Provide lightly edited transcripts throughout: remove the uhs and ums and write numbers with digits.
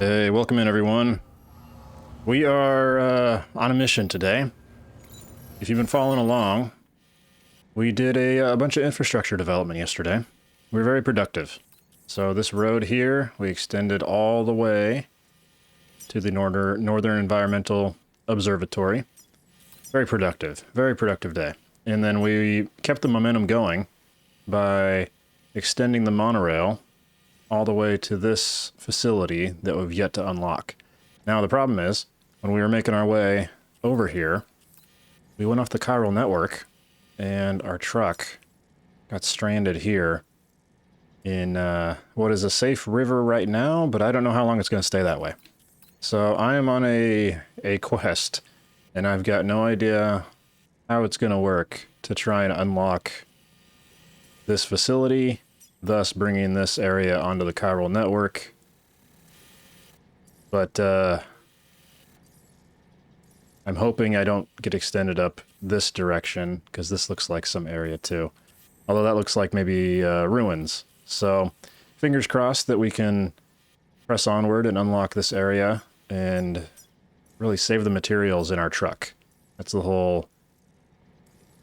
Hey, welcome in everyone. We are on a mission today. If you've been following along, we did a bunch of infrastructure development yesterday. We were very productive. So this road here, we extended all the way to the Northern Environmental Observatory. Very productive day. And then we kept the momentum going by extending the monorail all the way to this facility that we've yet to unlock. Now the problem is, when we were making our way over here, we went off the chiral network and our truck got stranded here in what is a safe river right now, but I don't know how long it's going to stay that way. So I am on a quest, and I've got no idea how it's going to work to try and unlock this facility, thus bringing this area onto the chiral network. But I'm hoping I don't get extended up this direction, because this looks like some area too. Although that looks like maybe ruins. So fingers crossed that we can press onward and unlock this area and really save the materials in our truck. That's the whole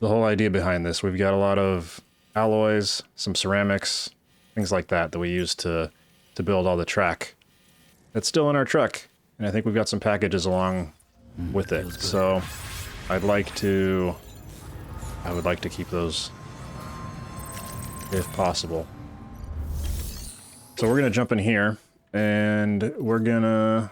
idea behind this. We've got a lot of alloys, some ceramics, things like that we use to build all the track that's still in our truck, and I think we've got some packages along with it. So I would like to keep those if possible. So we're gonna jump in here and we're gonna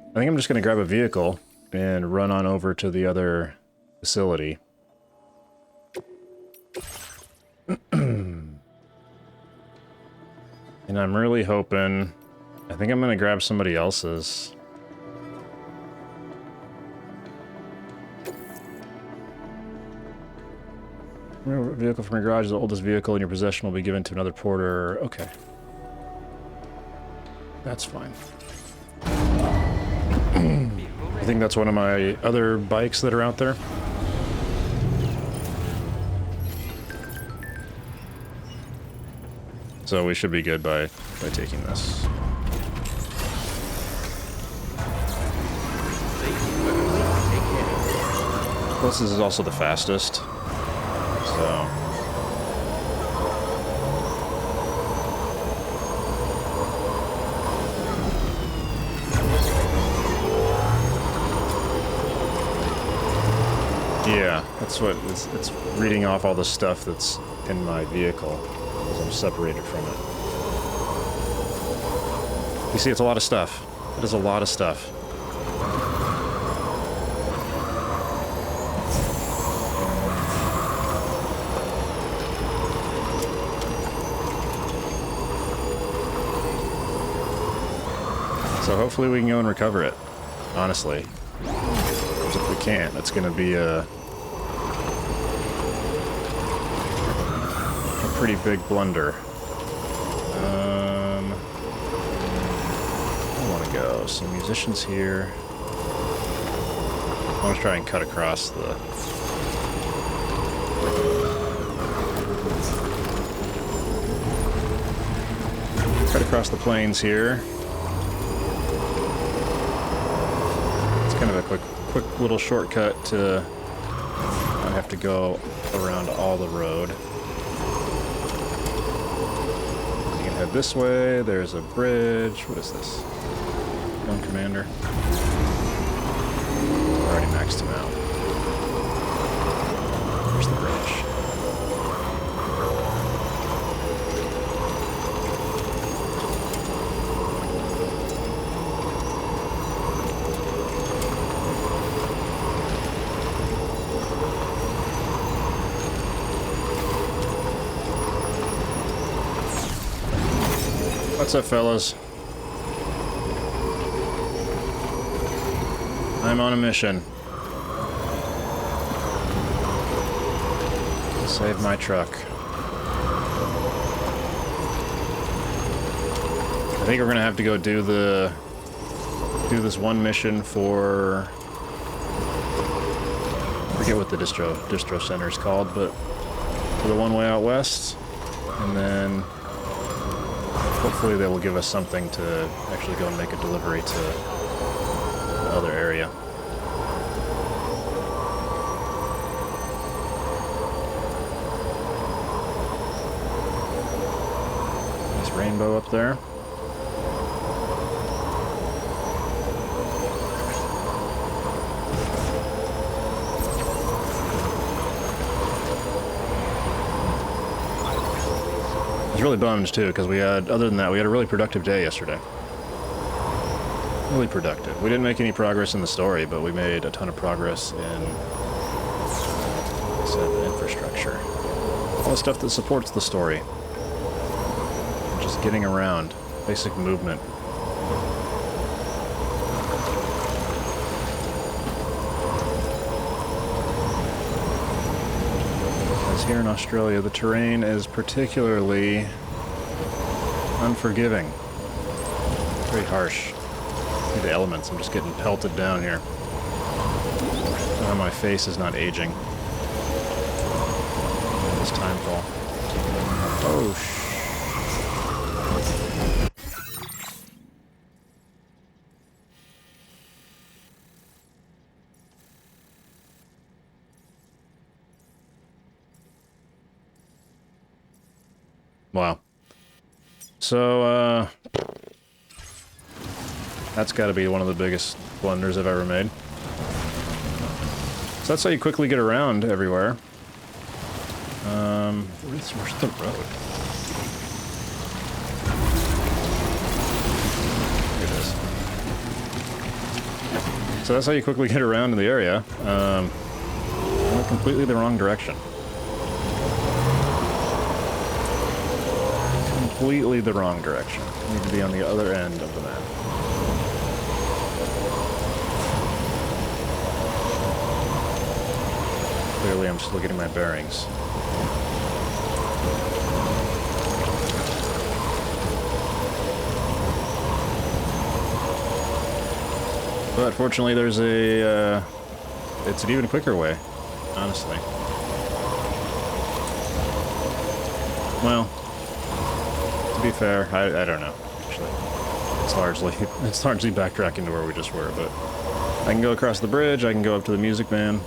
I think I'm just going to grab a vehicle and run on over to the other facility. And I'm really hoping... I think I'm going to grab somebody else's. Remember, vehicle from your garage is the oldest vehicle in your possession will be given to another porter. Okay. That's fine. I think that's one of my other bikes that are out there. So we should be good by taking this. Plus this is also the fastest. So... yeah, that's what it's reading off all the stuff that's in my vehicle as I'm separated from it. You see, it's a lot of stuff. It is a lot of stuff. So hopefully we can go and recover it, honestly. Because if we can't, that's going to be a pretty big blunder. I want to go. Some musicians here. I want to try and cut across the... cut across the plains here. It's kind of a quick little shortcut to not have to go around all the road. Head this way, there's a bridge. What is this? Drone commander. Already maxed him out. Where's the bridge? What's up, fellas? I'm on a mission. To save my truck. I think we're gonna have to go do this one mission for... I forget what the distro center is called, but to the one way out west, and then hopefully they will give us something to actually go and make a delivery to the other area. Nice rainbow up there. I was really bummed too, because we had, other than that, we had a really productive day yesterday. Really productive. We didn't make any progress in the story, but we made a ton of progress in, like I said, the infrastructure. All the stuff that supports the story. Just getting around. Basic movement. Here in Australia, the terrain is particularly unforgiving. Very harsh. The elements, I'm just getting pelted down here. My face is not aging. This time fall. Oh, wow. So, that's got to be one of the biggest blunders I've ever made. So that's how you quickly get around everywhere. Where's the road? Here it is. So that's how you quickly get around in the area. Went completely the wrong direction. Completely the wrong direction. I need to be on the other end of the map. Clearly, I'm still getting my bearings. But fortunately, there's a, it's an even quicker way, honestly. Well, to be fair, I don't know, actually. It's largely backtracking to where we just were, but I can go across the bridge, I can go up to the Music Man,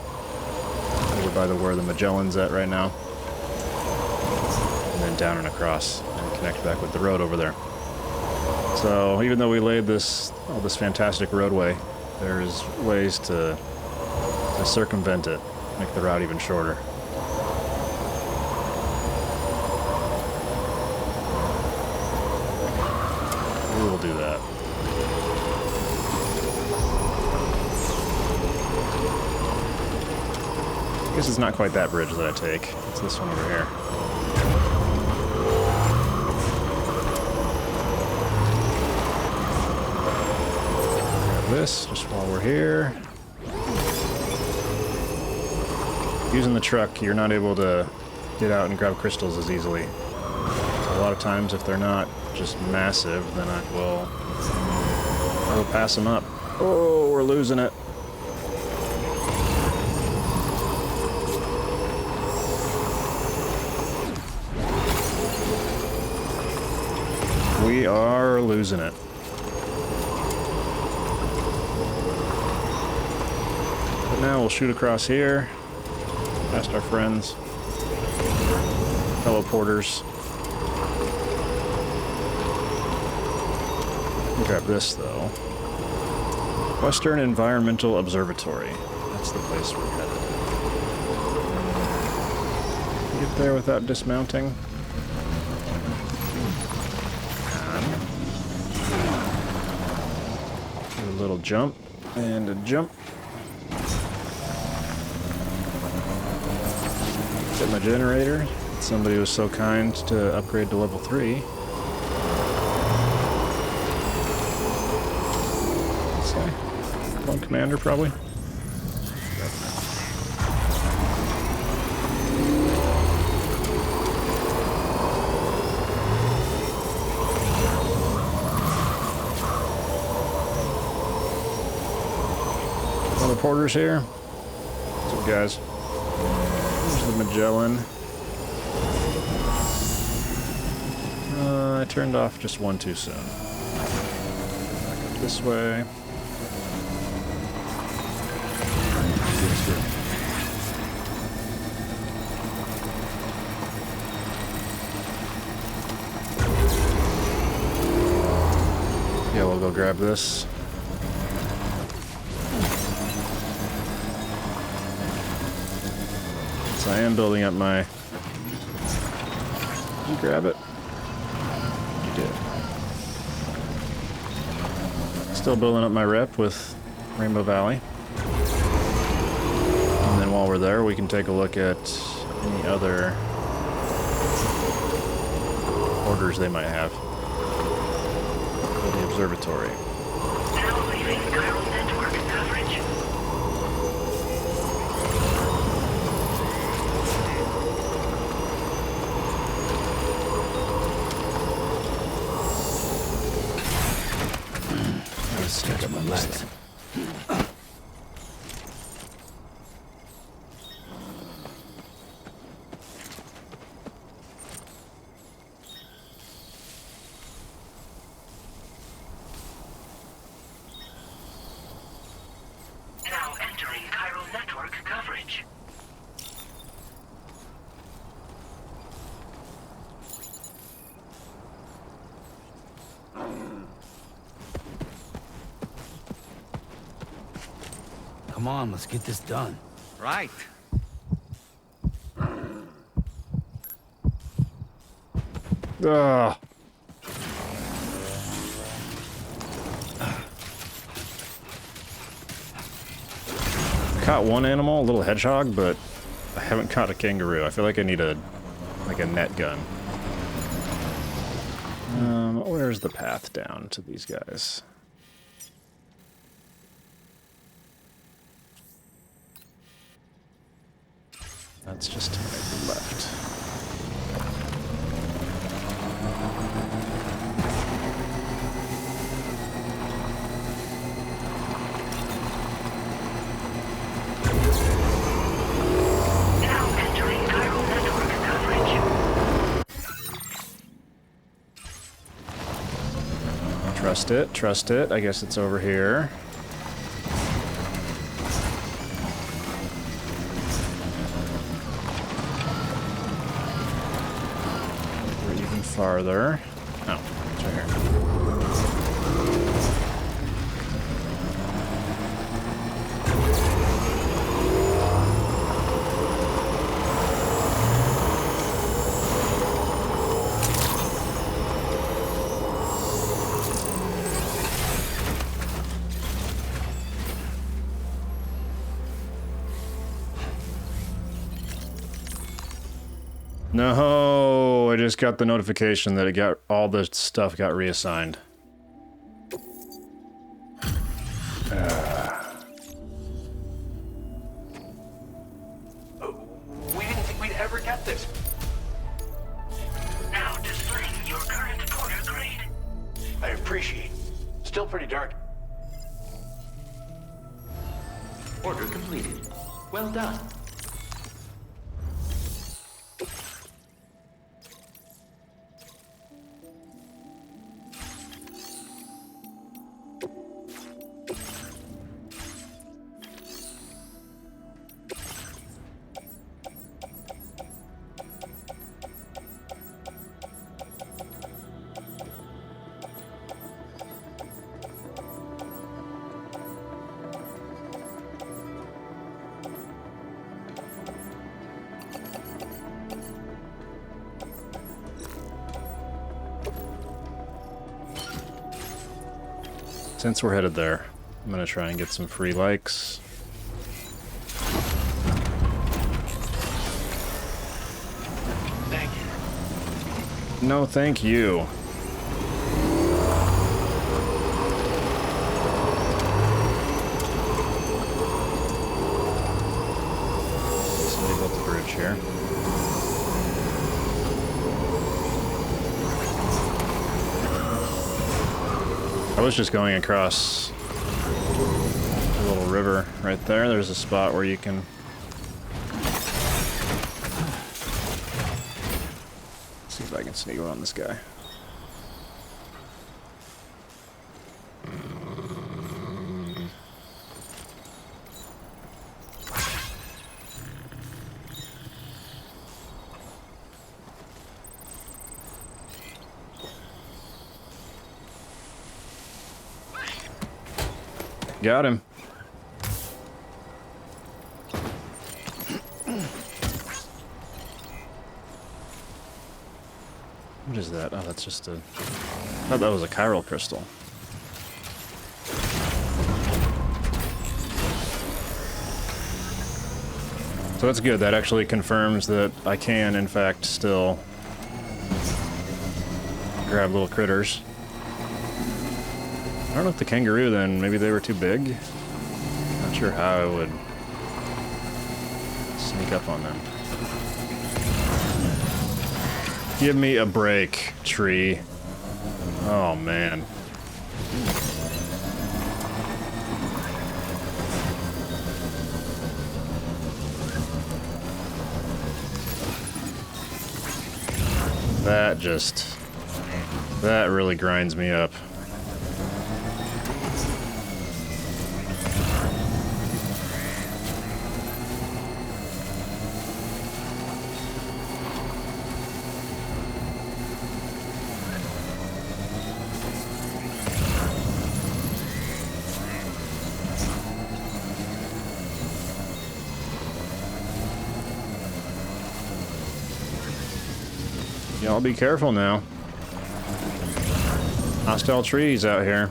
over by where the Magellan's at right now, and then down and across, and connect back with the road over there. So, even though we laid all this fantastic roadway, there's ways to circumvent it, make the route even shorter. We will do that. I guess it's not quite that bridge that I take. It's this one over here. Grab this just while we're here. Using the truck, you're not able to get out and grab crystals as easily. So a lot of times, if they're not just massive, then I will pass them up. Oh, we're losing it. We are losing it. But now we'll shoot across here, past our friends, fellow porters. Grab this, though. Western Environmental Observatory. That's the place we're headed. Get there without dismounting. Do a little jump, and a jump. Get my generator. Somebody was so kind to upgrade to level 3. One commander, probably. Other porters here. What's up, guys? There's the Magellan. I turned off just one too soon. Back up this way. Yeah, we'll go grab this. So I am building up my... Did you grab it? You did. Still building up my rep with Rainbow Valley. And then while we're there, we can take a look at any other orders they might have for the observatory. Now leaving chiral network coverage. Stick up my legs. Now entering chiral network coverage. Come on, let's get this done. Right. Ugh. Caught one animal, a little hedgehog, but I haven't caught a kangaroo. I feel like I need a net gun. Where's the path down to these guys? That's just to my left. Now entering chiral network coverage. Trust it, trust it. I guess it's over here. Farther. Oh, it's right here. No, I just got the notification that all the stuff got reassigned. We didn't think we'd ever get this. Now displaying your current porter grade. I appreciate. Still pretty dark. Order completed. Well done. Since we're headed there, I'm gonna try and get some free likes. Thank you. No, thank you. Somebody built the bridge here. I was just going across a little river right there. There's a spot where you can... see if I can sneak one on this guy. Got him. What is that? Oh, that's just a... I thought that was a chiral crystal. So that's good. That actually confirms that I can, in fact, still grab little critters. I don't know if the kangaroo then, maybe they were too big? Not sure how I would sneak up on them. Give me a break, tree. Oh, man. That really grinds me up. Y'all be careful now. Hostile trees out here.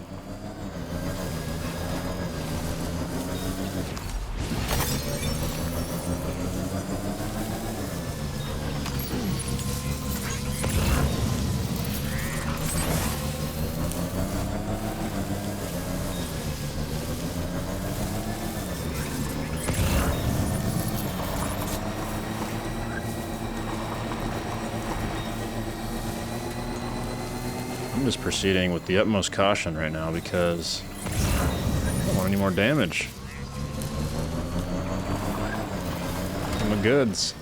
I'm just proceeding with the utmost caution right now because I don't want any more damage from the goods.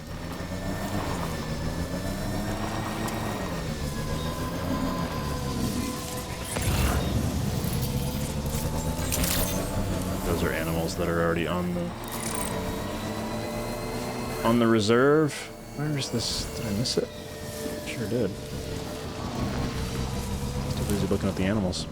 Those are animals that are already on the reserve. Where is this? Did I miss it? Sure did. Busy looking at the animals.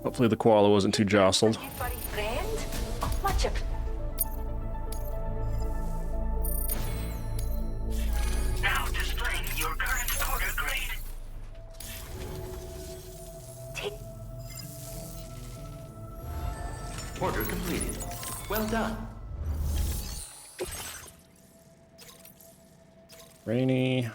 Hopefully the koala wasn't too jostled. Order completed. Well done. Rainy.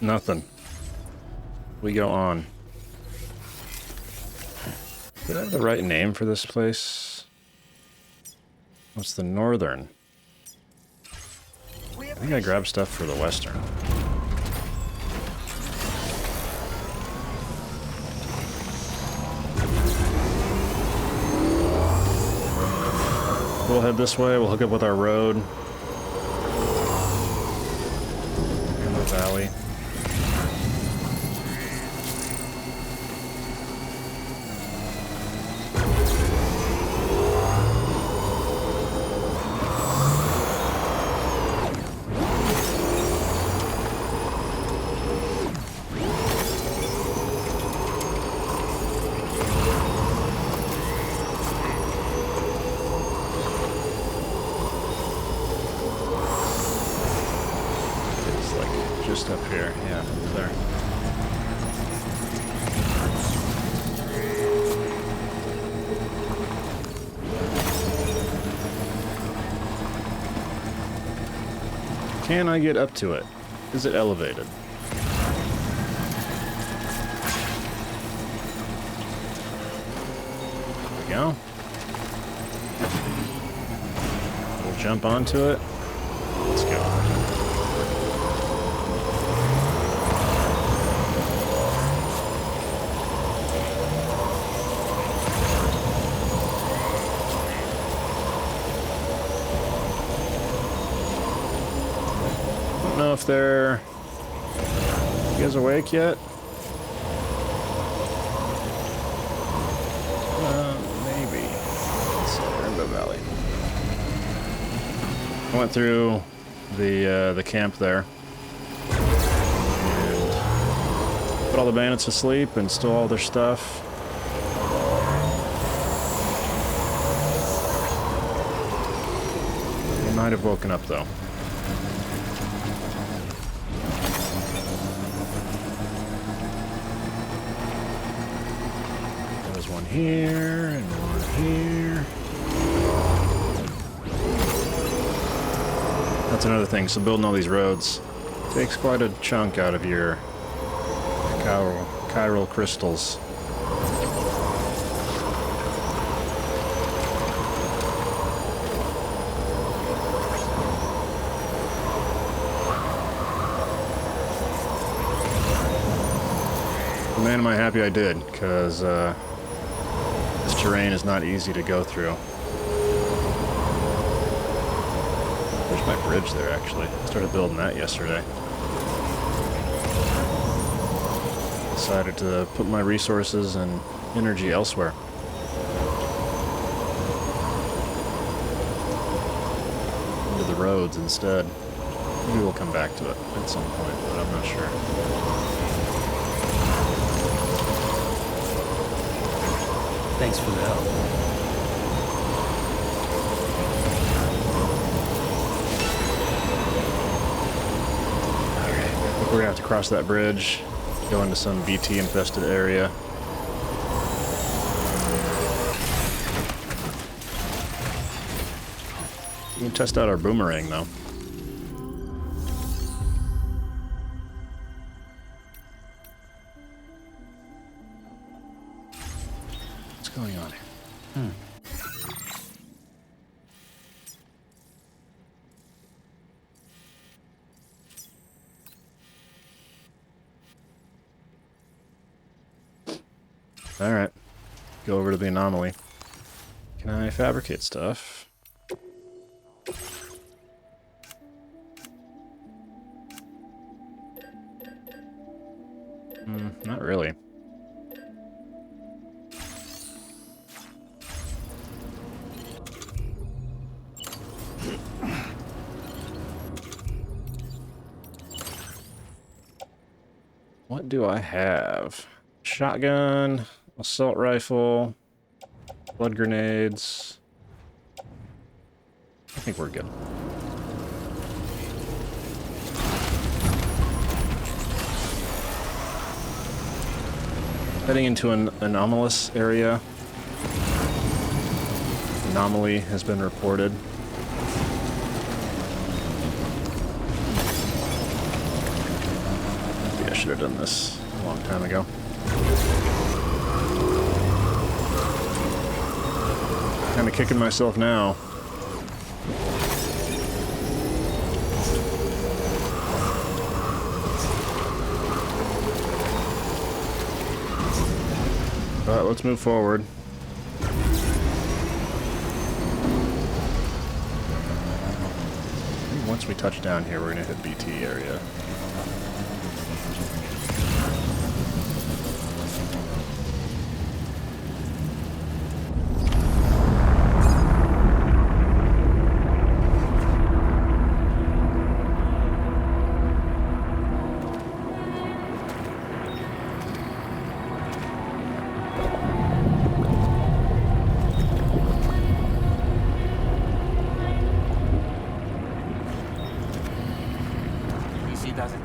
Nothing. We go on. Did I have the right name for this place? What's the northern? I think I grabbed stuff for the western. We'll head this way, we'll hook up with our road. In the valley. Just up here, yeah, over there. Can I get up to it? Is it elevated? There we go. We'll jump onto it. Let's go. know if they're... You guys awake yet? Maybe. Let's see, Rainbow Valley. I went through the camp there. And put all the bandits to sleep and stole all their stuff. They might have woken up though. One here and one here. That's another thing. So building all these roads takes quite a chunk out of your chiral crystals. Man, am I happy I did, because this terrain is not easy to go through. There's my bridge there, actually. I started building that yesterday. Decided to put my resources and energy elsewhere. Into the roads instead. Maybe we'll come back to it at some point, but I'm not sure. Thanks for the help. Alright, we're gonna have to cross that bridge, go into some BT infested area. We can test out our boomerang though. What's going on here? Alright. Go over to the anomaly. Can I fabricate stuff? Not really. What do I have? Shotgun, assault rifle, blood grenades. I think we're good. Heading into an anomalous area. Anomaly has been reported. Maybe I should have done this a long time ago. Kind of kicking myself now. But let's move forward. Once we touch down here, we're gonna hit BT area. Does it?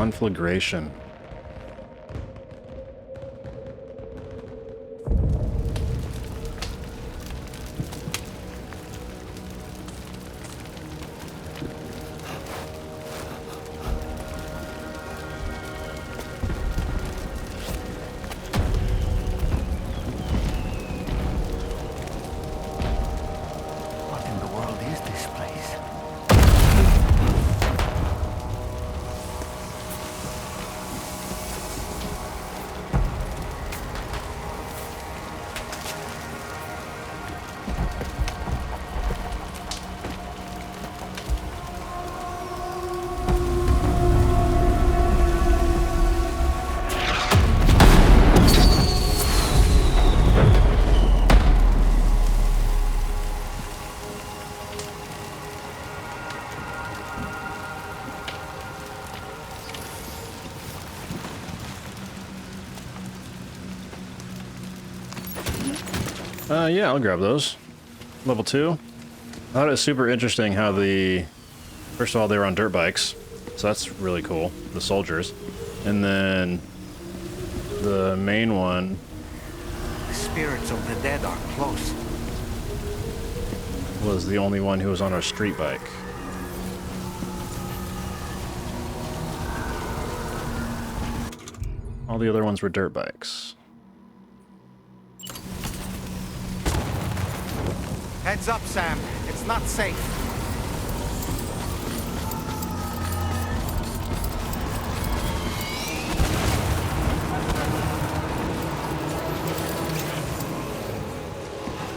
Conflagration. What in the world is this place? Yeah, I'll grab those. Level 2. I thought it was super interesting how first of all, they were on dirt bikes, so that's really cool, the soldiers. And then the main one The spirits of the dead are close. was the only one who was on a street bike. All the other ones were dirt bikes. Heads up, Sam. It's not safe.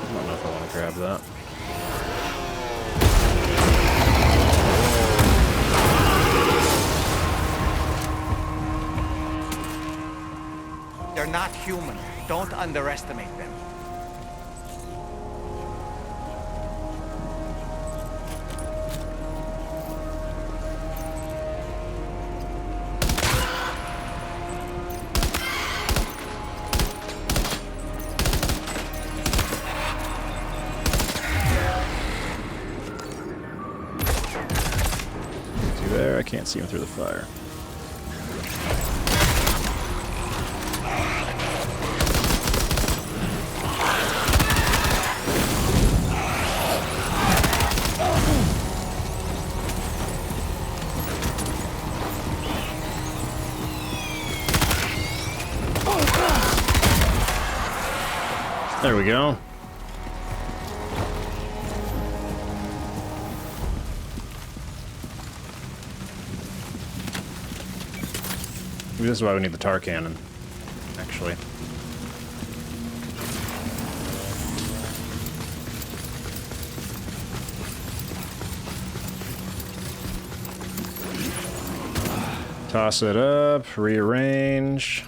I don't know if I want to grab that. They're not human. Don't underestimate them. See there? I can't see him through the fire. There we go. Maybe this is why we need the tar cannon, actually. Toss it up, rearrange.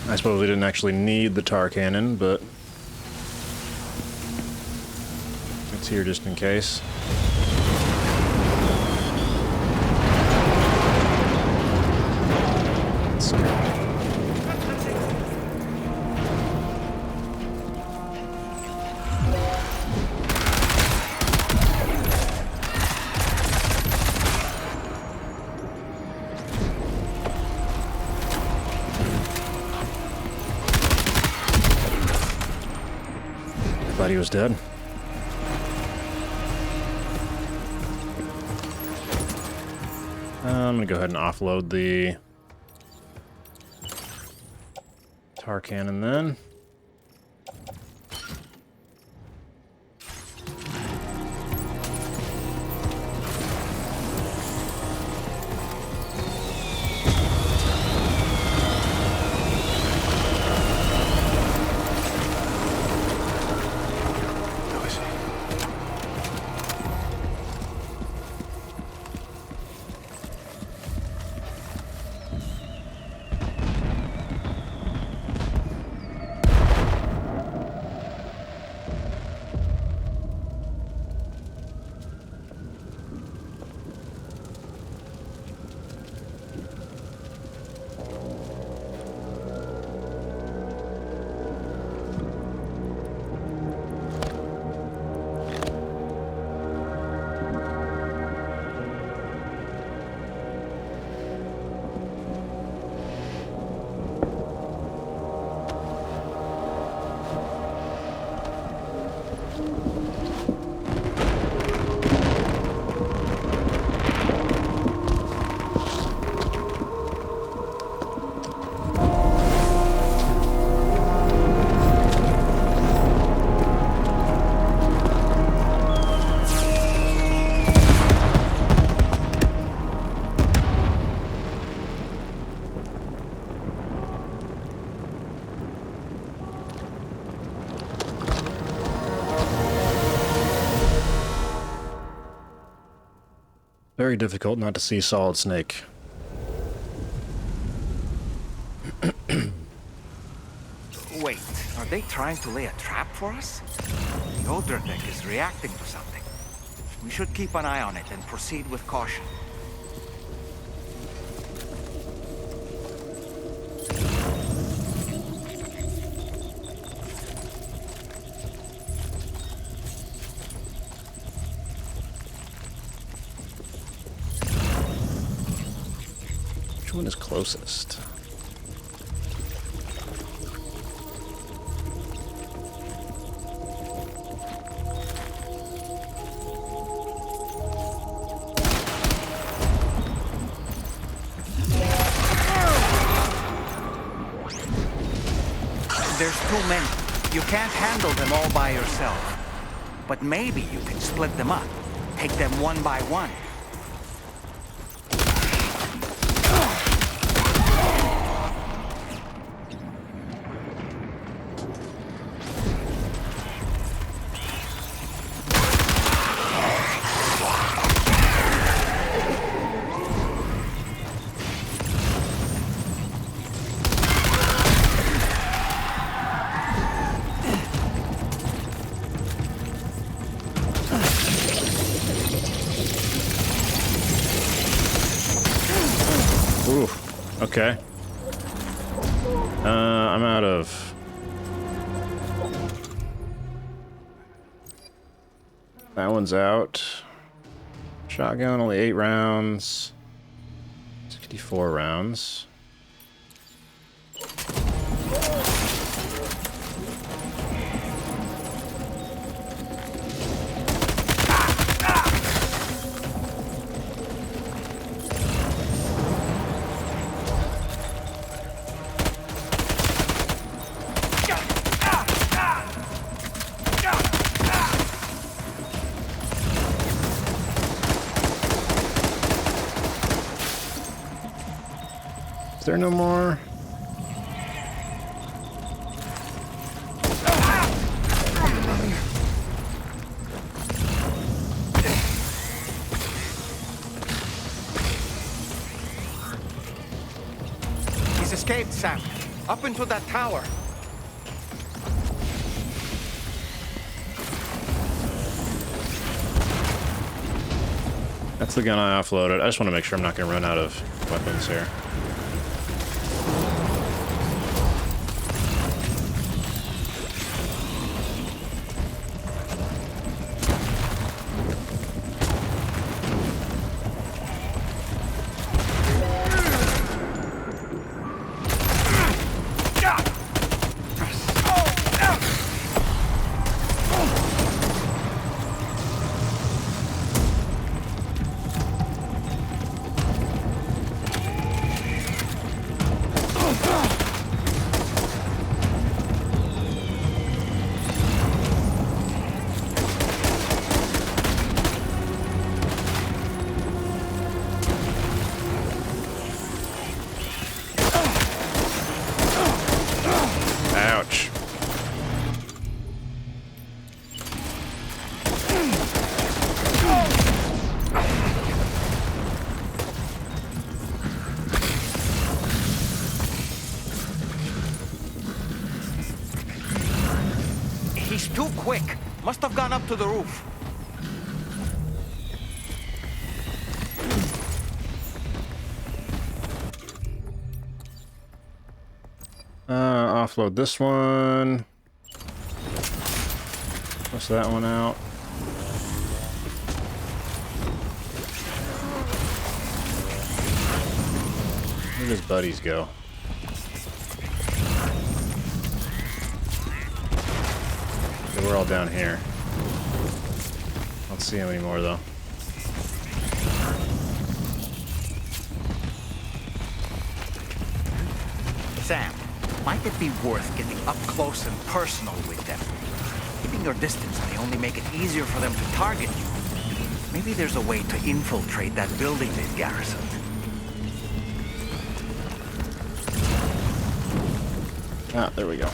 I suppose we didn't actually need the tar cannon, but it's here just in case. Let's go. Thought he was dead. I'm gonna go ahead and offload the tar cannon then. Very difficult not to see Solid Snake. Wait, are they trying to lay a trap for us? The Odra deck is reacting to something. We should keep an eye on it and proceed with caution. Which one is closest? There's too many. You can't handle them all by yourself. But maybe you can split them up. Take them one by one. Ooh, okay. I'm out of... That one's out. Shotgun, only 8 rounds. 64 rounds. Is there no more? He's escaped, Sam. Up into that tower. That's the gun I offloaded. I just want to make sure I'm not going to run out of weapons here. Ouch. He's too quick. Must have gone up to the roof. Offload this one. Push that one out. Where does buddies go? Okay, we're all down here. I don't see him anymore though. Sam, might it be worth getting up close and personal with them? Keeping your distance may only make it easier for them to target you. Maybe there's a way to infiltrate that building they've garrisoned. Ah, there we go.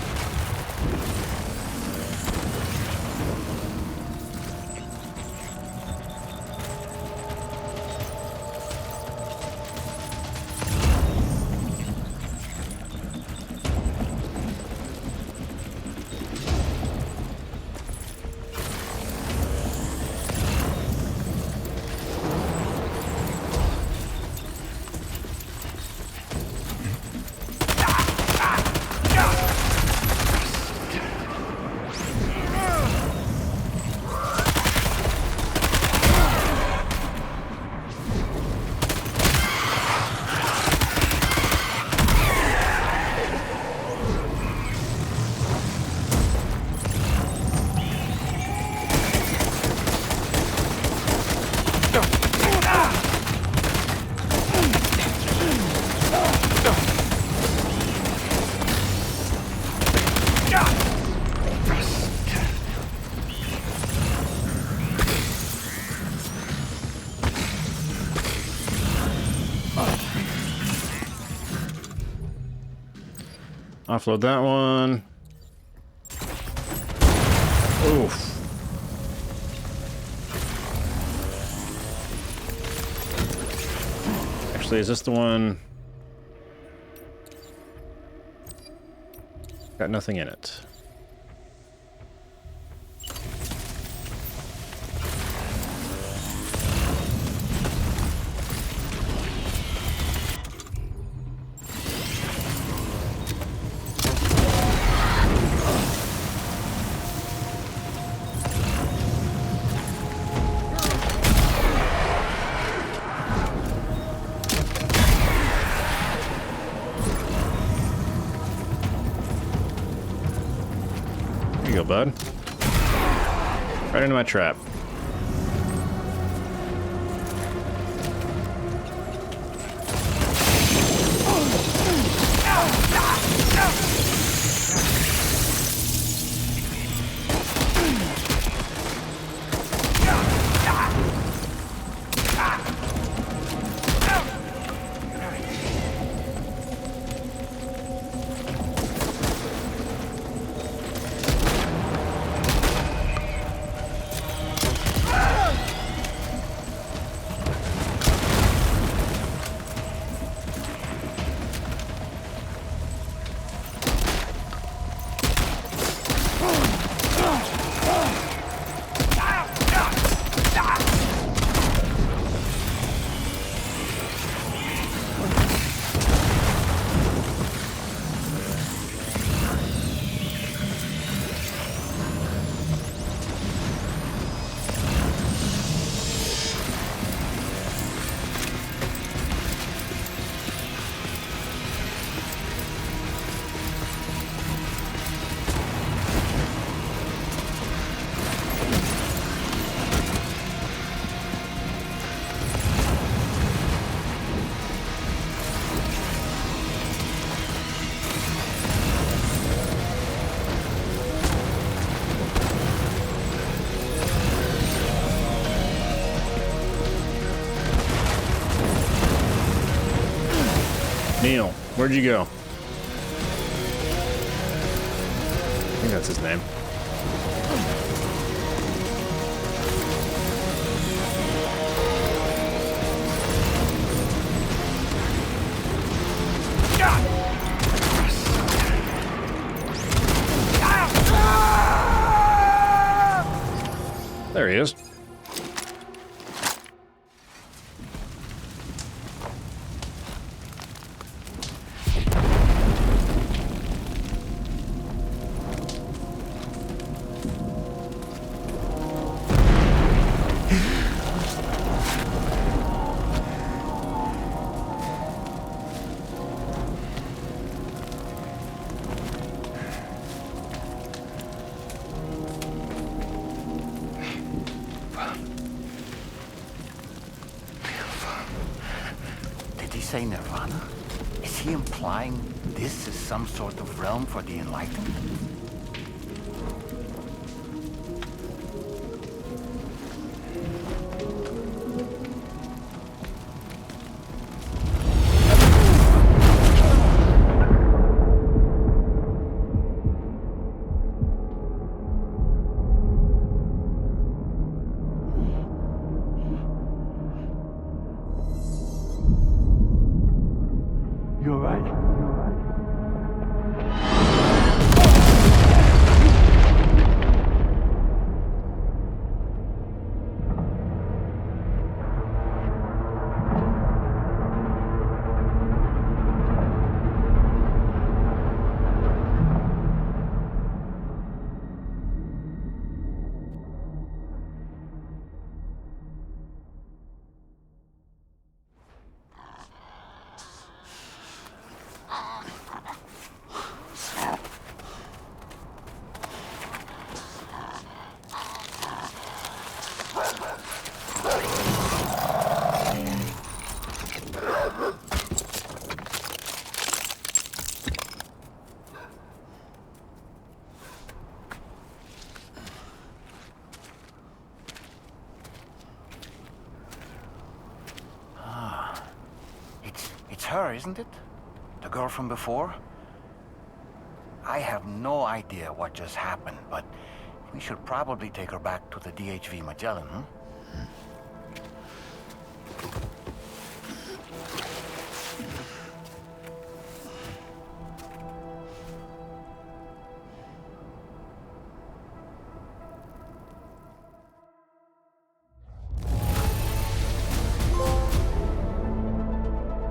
Offload that one. Oof. Actually, is this the one? Got nothing in it. There you go, bud. Right into my trap. Neil, where'd you go? I think that's his name. There he is. Did he say nirvana? Is he implying this is some sort of realm for the enlightened? You're right. It's her, isn't it? The girl from before? I have no idea what just happened, but we should probably take her back to the DHV Magellan, huh?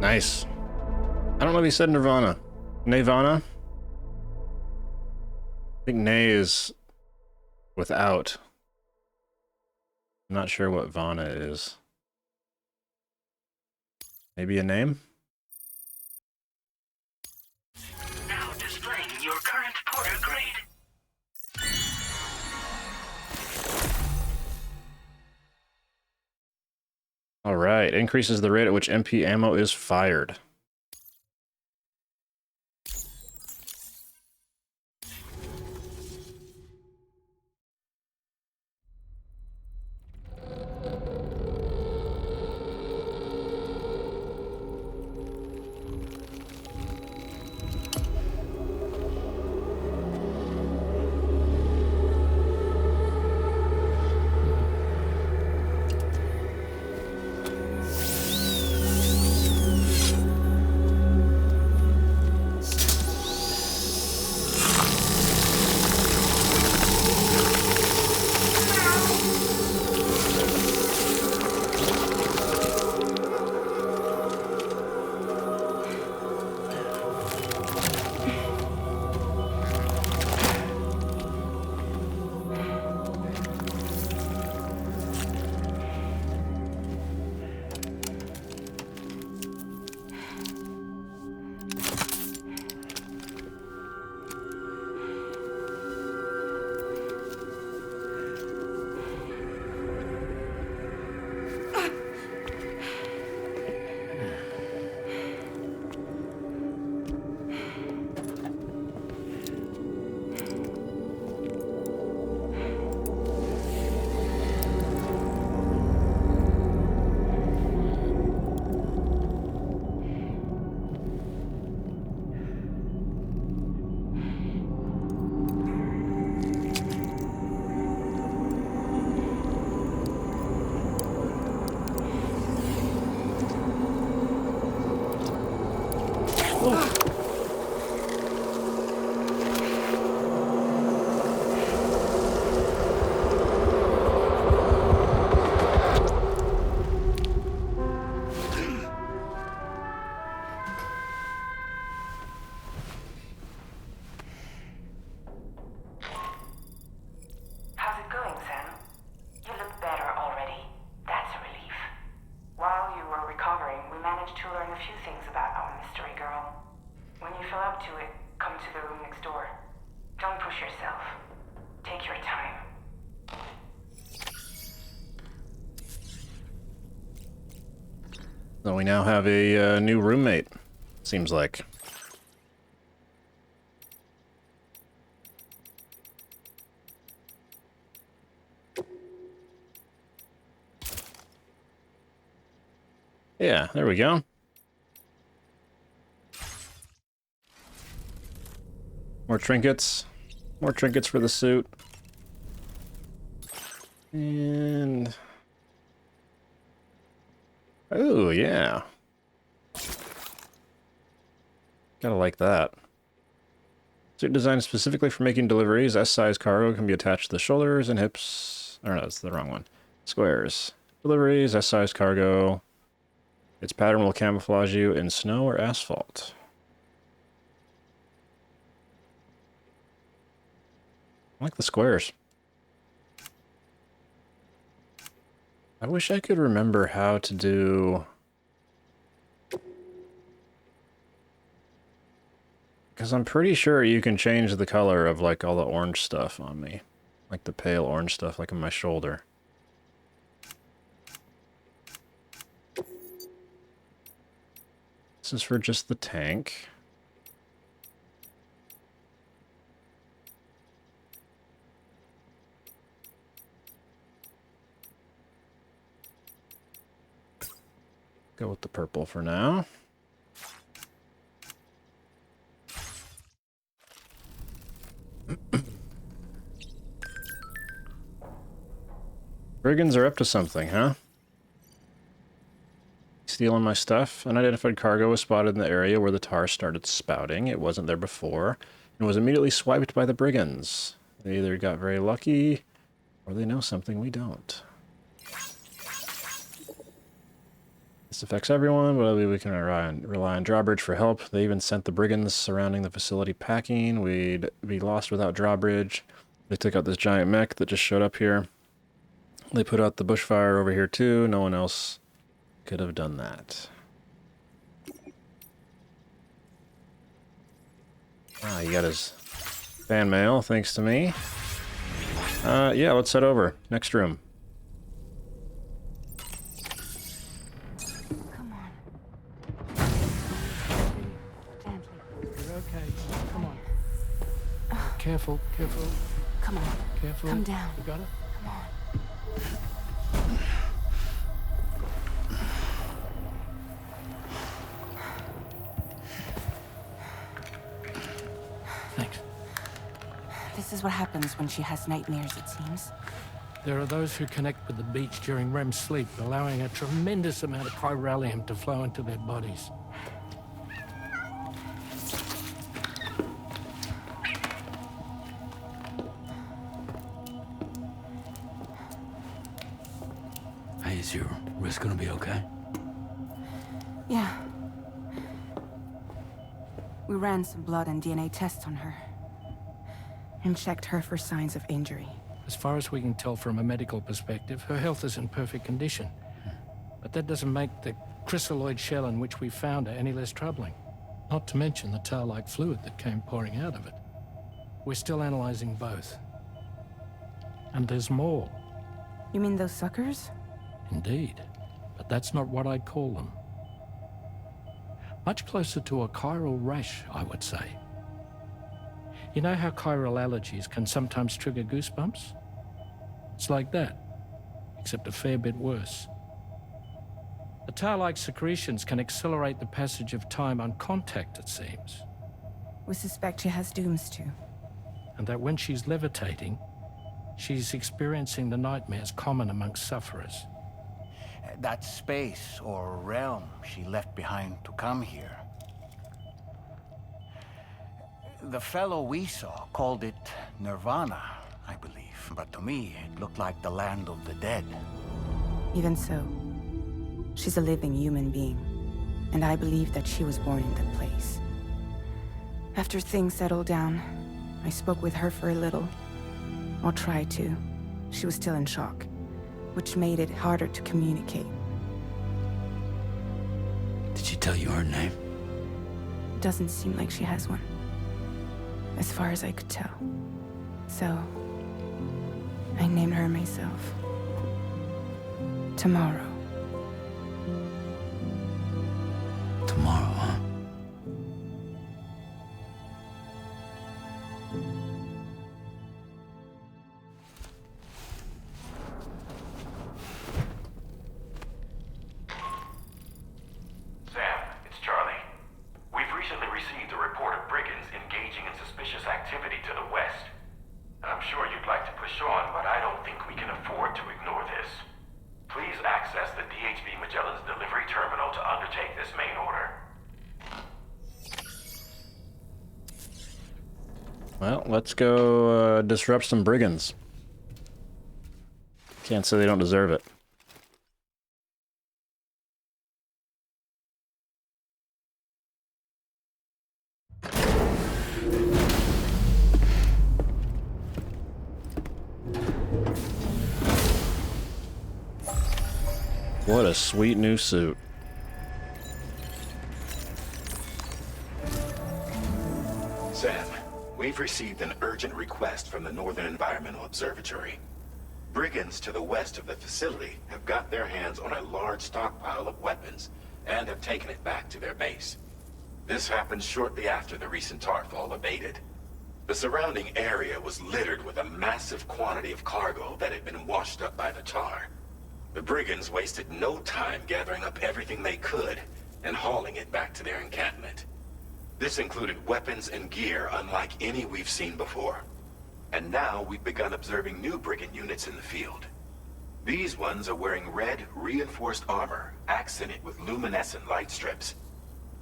Nice. I don't know if he said Nirvana. Nirvana? I think Nay is without. I'm not sure what Vana is. Maybe a name? Now displaying your current Porter grade. Alright, increases the rate at which MP ammo is fired. How's it going, Sam? You look better already. That's a relief. While you were recovering, we managed to learn a few things about our mystery girl. When you feel up to it, come to the room next door. Don't push yourself. Take your time. So we now have a new roommate, seems like. Yeah, there we go. More trinkets. More trinkets for the suit. And... oh, yeah. Gotta like that. Suit designed specifically for making deliveries. S-size cargo can be attached to the shoulders and hips. Oh, no, that's the wrong one. Squares. Deliveries, S-size cargo. Its pattern will camouflage you in snow or asphalt. I like the squares. I wish I could remember how to do... because I'm pretty sure you can change the color of, like, all the orange stuff on me. Like the pale orange stuff, like on my shoulder. This is for just the tank. Go with the purple for now. brigands are up to something, huh? Stealing my stuff. Unidentified cargo was spotted in the area where the tar started spouting. It wasn't there before, and was immediately swiped by the brigands. They either got very lucky, or they know something we don't. This affects everyone, but I believe we can rely on drawbridge for help. They even sent the brigands surrounding the facility packing. We'd be lost without drawbridge. They took out this giant mech that just showed up here. They put out the bushfire over here too. No one else could have done that. Ah, he got his fan mail, thanks to me. Yeah, let's head over. Next room. Come on. Gently. You're okay. Come on. Careful, careful, Come on. careful. Come down. You got it? Come on. Thanks. This is what happens when she has nightmares, it seems. There are those who connect with the beach during REM sleep, allowing a tremendous amount of chiralium to flow into their bodies. Hey, is your wrist gonna be okay? Yeah. We ran some blood and DNA tests on her. And checked her for signs of injury. As far as we can tell from a medical perspective, her health is in perfect condition. But that doesn't make the chrysaloid shell in which we found her any less troubling. Not to mention the tar-like fluid that came pouring out of it. We're still analyzing both. And there's more. You mean those suckers? Indeed. But that's not what I'd call them. Much closer to a chiral rash, I would say. You know how chiral allergies can sometimes trigger goosebumps? It's like that, except a fair bit worse. The tar-like secretions can accelerate the passage of time on contact, it seems. We suspect she has dooms too. And that when she's levitating, she's experiencing the nightmares common amongst sufferers. That space or realm she left behind to come here. The fellow we saw called it Nirvana, I believe. But to me, it looked like the land of the dead. Even so, she's a living human being. And I believe that she was born in that place. After things settled down, I spoke with her for a little. Or tried to. She was still in shock, which made it harder to communicate. Did she tell you her name? Doesn't seem like she has one. As far as I could tell. So, I named her myself. Tomorrow. Tomorrow, huh? Sam, it's Charlie. We've recently received a report of brigands engaging in suspicious activity to the west. I'm sure you'd like to push on, but I don't think we can afford to ignore this. Please access the DHB Magellan's delivery terminal to undertake this main order. Well, let's go disrupt some brigands. Can't say they don't deserve it. What a sweet new suit. Sam, we've received an urgent request from the Northern Environmental Observatory. Brigands to the west of the facility have got their hands on a large stockpile of weapons and have taken it back to their base. This happened shortly after the recent tar fall abated. The surrounding area was littered with a massive quantity of cargo that had been washed up by the tar. The brigands wasted no time gathering up everything they could and hauling it back to their encampment. This included weapons and gear unlike any we've seen before. And now we've begun observing new brigand units in the field. These ones are wearing red, reinforced armor, accented with luminescent light strips.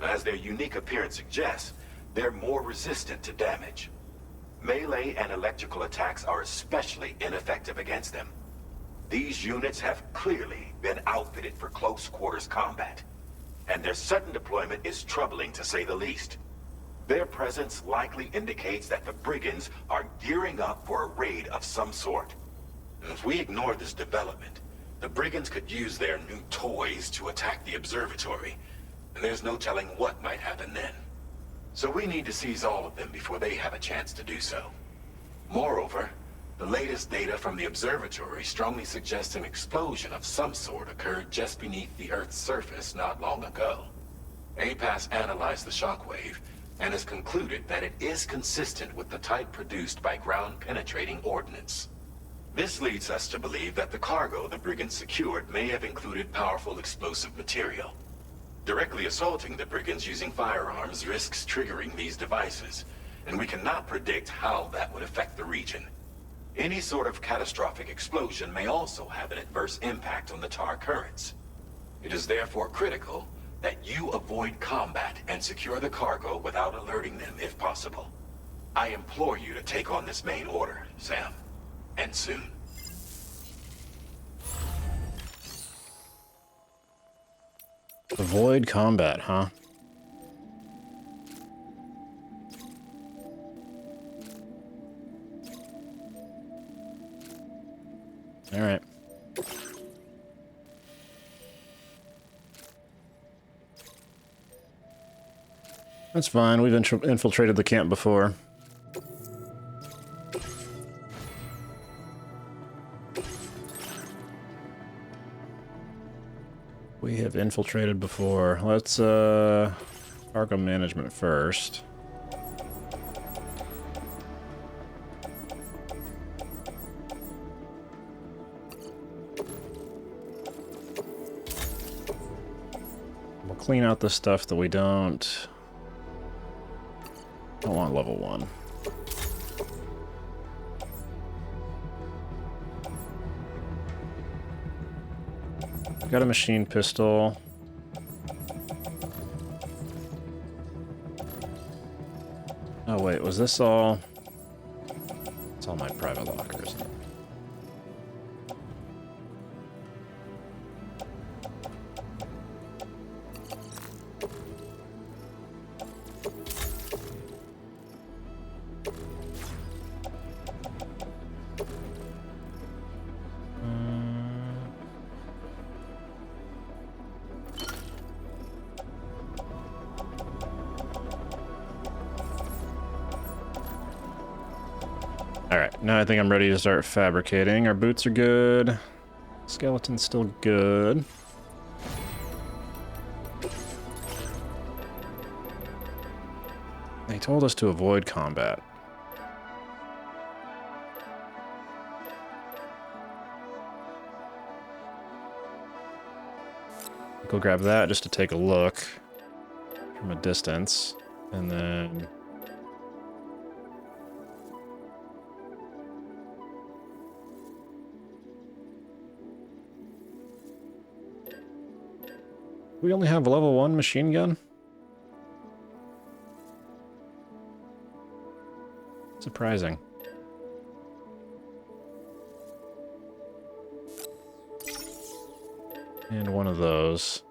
As their unique appearance suggests, they're more resistant to damage. Melee and electrical attacks are especially ineffective against them. These units have clearly been outfitted for close quarters combat, and their sudden deployment is troubling to say the least. Their presence likely indicates that the brigands are gearing up for a raid of some sort. If we ignore this development, the brigands could use their new toys to attack the observatory, and there's no telling what might happen then. So we need to seize all of them before they have a chance to do so. Moreover, the latest data from the observatory strongly suggests an explosion of some sort occurred just beneath the Earth's surface not long ago. APAS analyzed the shockwave and has concluded that it is consistent with the type produced by ground-penetrating ordnance. This leads us to believe that the cargo the brigands secured may have included powerful explosive material. Directly assaulting the brigands using firearms risks triggering these devices, and we cannot predict how that would affect the region. Any sort of catastrophic explosion may also have an adverse impact on the tar currents. It is therefore critical that you avoid combat and secure the cargo without alerting them if possible. I implore you to take on this main order, Sam. And soon. Avoid combat, huh? All right. That's fine. We've infiltrated the camp before. We have infiltrated before. Let's, cargo management first. We'll clean out the stuff that we don't want level 1. Got a machine pistol. Oh wait, was this all? It's all my private lockers. Alright, now I think I'm ready to start fabricating. Our boots are good. Skeleton's still good. They told us to avoid combat. Go grab that just to take a look from a distance, and then we only have a level 1 machine gun? Surprising. And one of those.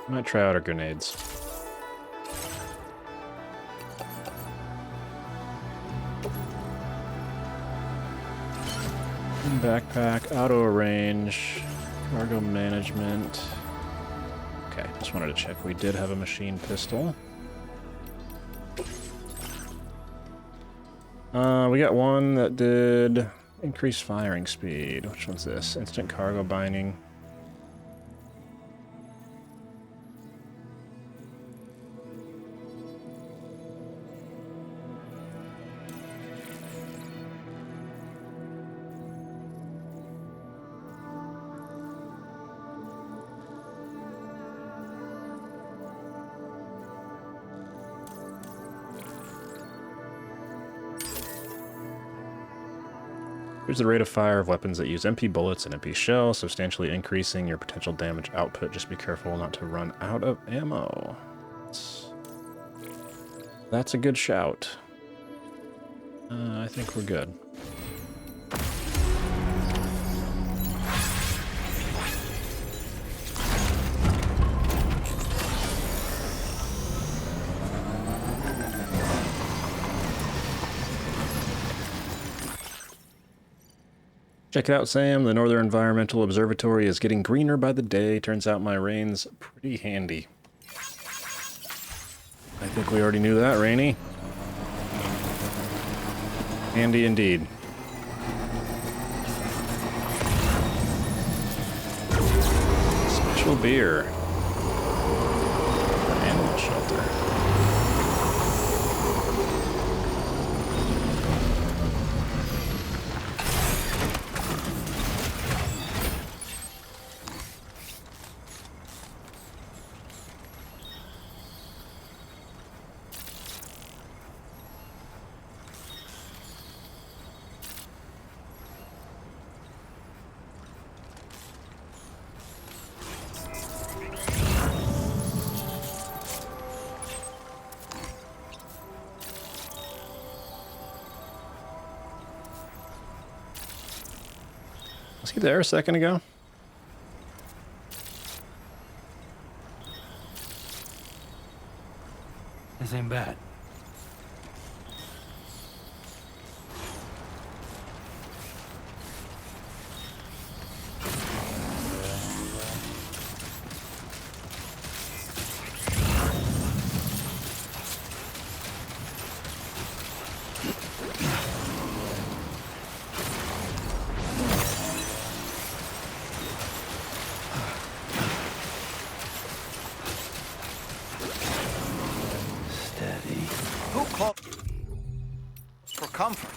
I might try out our grenades. Backpack, auto arrange, cargo management. Okay, just wanted to check. We did have a machine pistol. We got one that did increase firing speed. Which one's this? Instant cargo binding. Increase the rate of fire of weapons that use MP bullets and MP shells, substantially increasing your potential damage output. Just be careful not to run out of ammo. That's a good shout. I think we're good. Check it out, Sam. The Northern Environmental Observatory is getting greener by the day. Turns out my rain's pretty handy. I think we already knew that, Rainy. Handy indeed. Special beer. Animal shelter. Was he there a second ago? This ain't bad. Who called for comfort?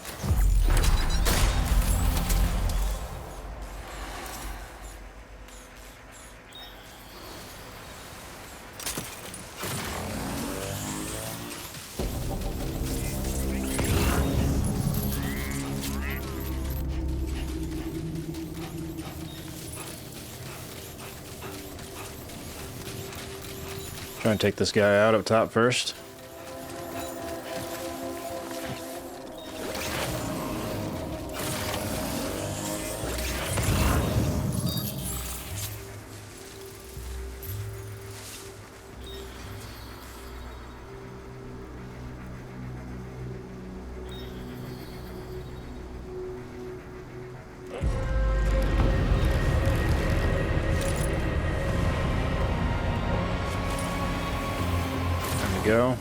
Try and take this guy out up top first. Go.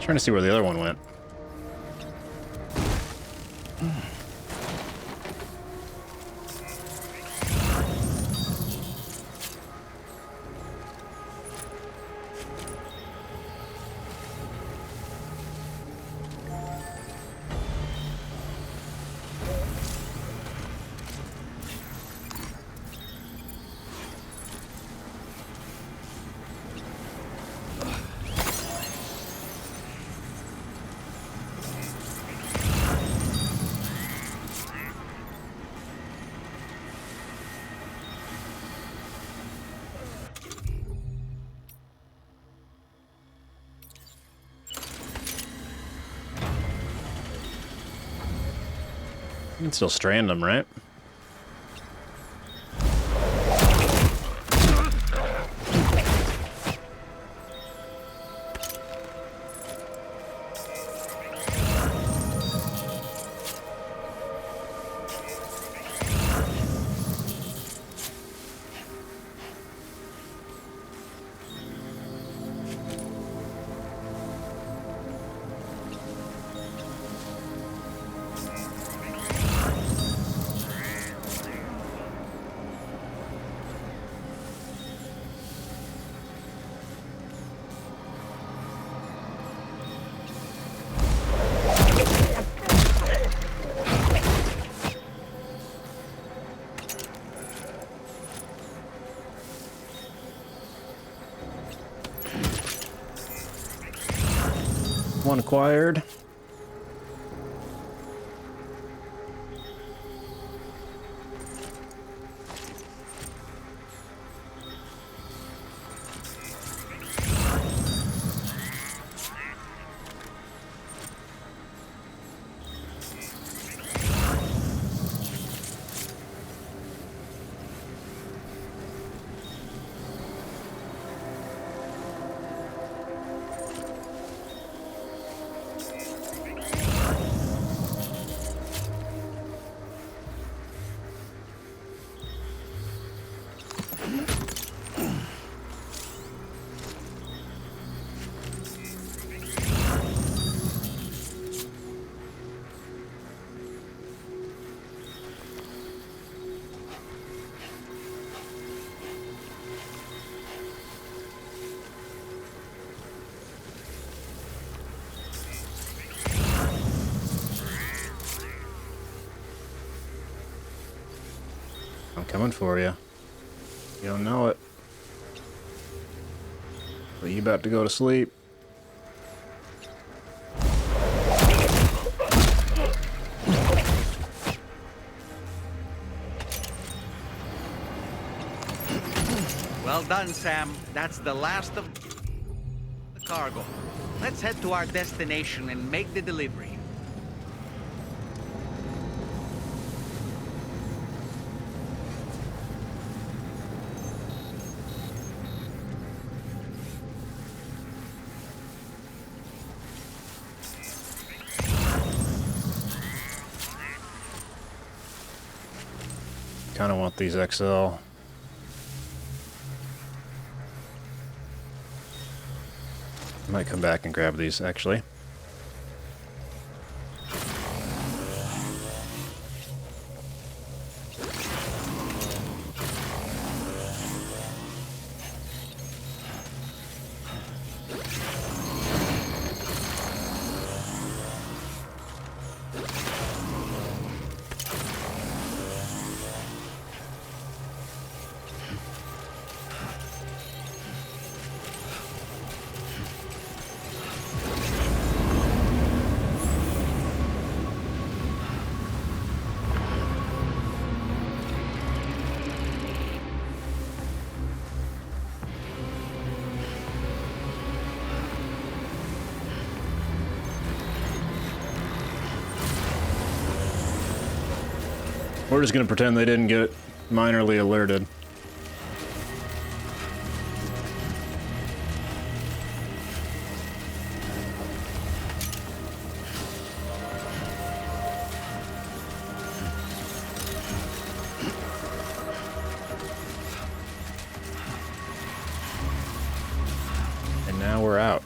Trying to see where the other one went. You can still strand them, right? One acquired. I'm coming for you. You don't know it. But you about to go to sleep. Well done, Sam. That's the last of the cargo. Let's head to our destination and make the delivery. Kind of want these XL. Might come back and grab these, actually. We're just gonna pretend they didn't get minorly alerted. And now we're out.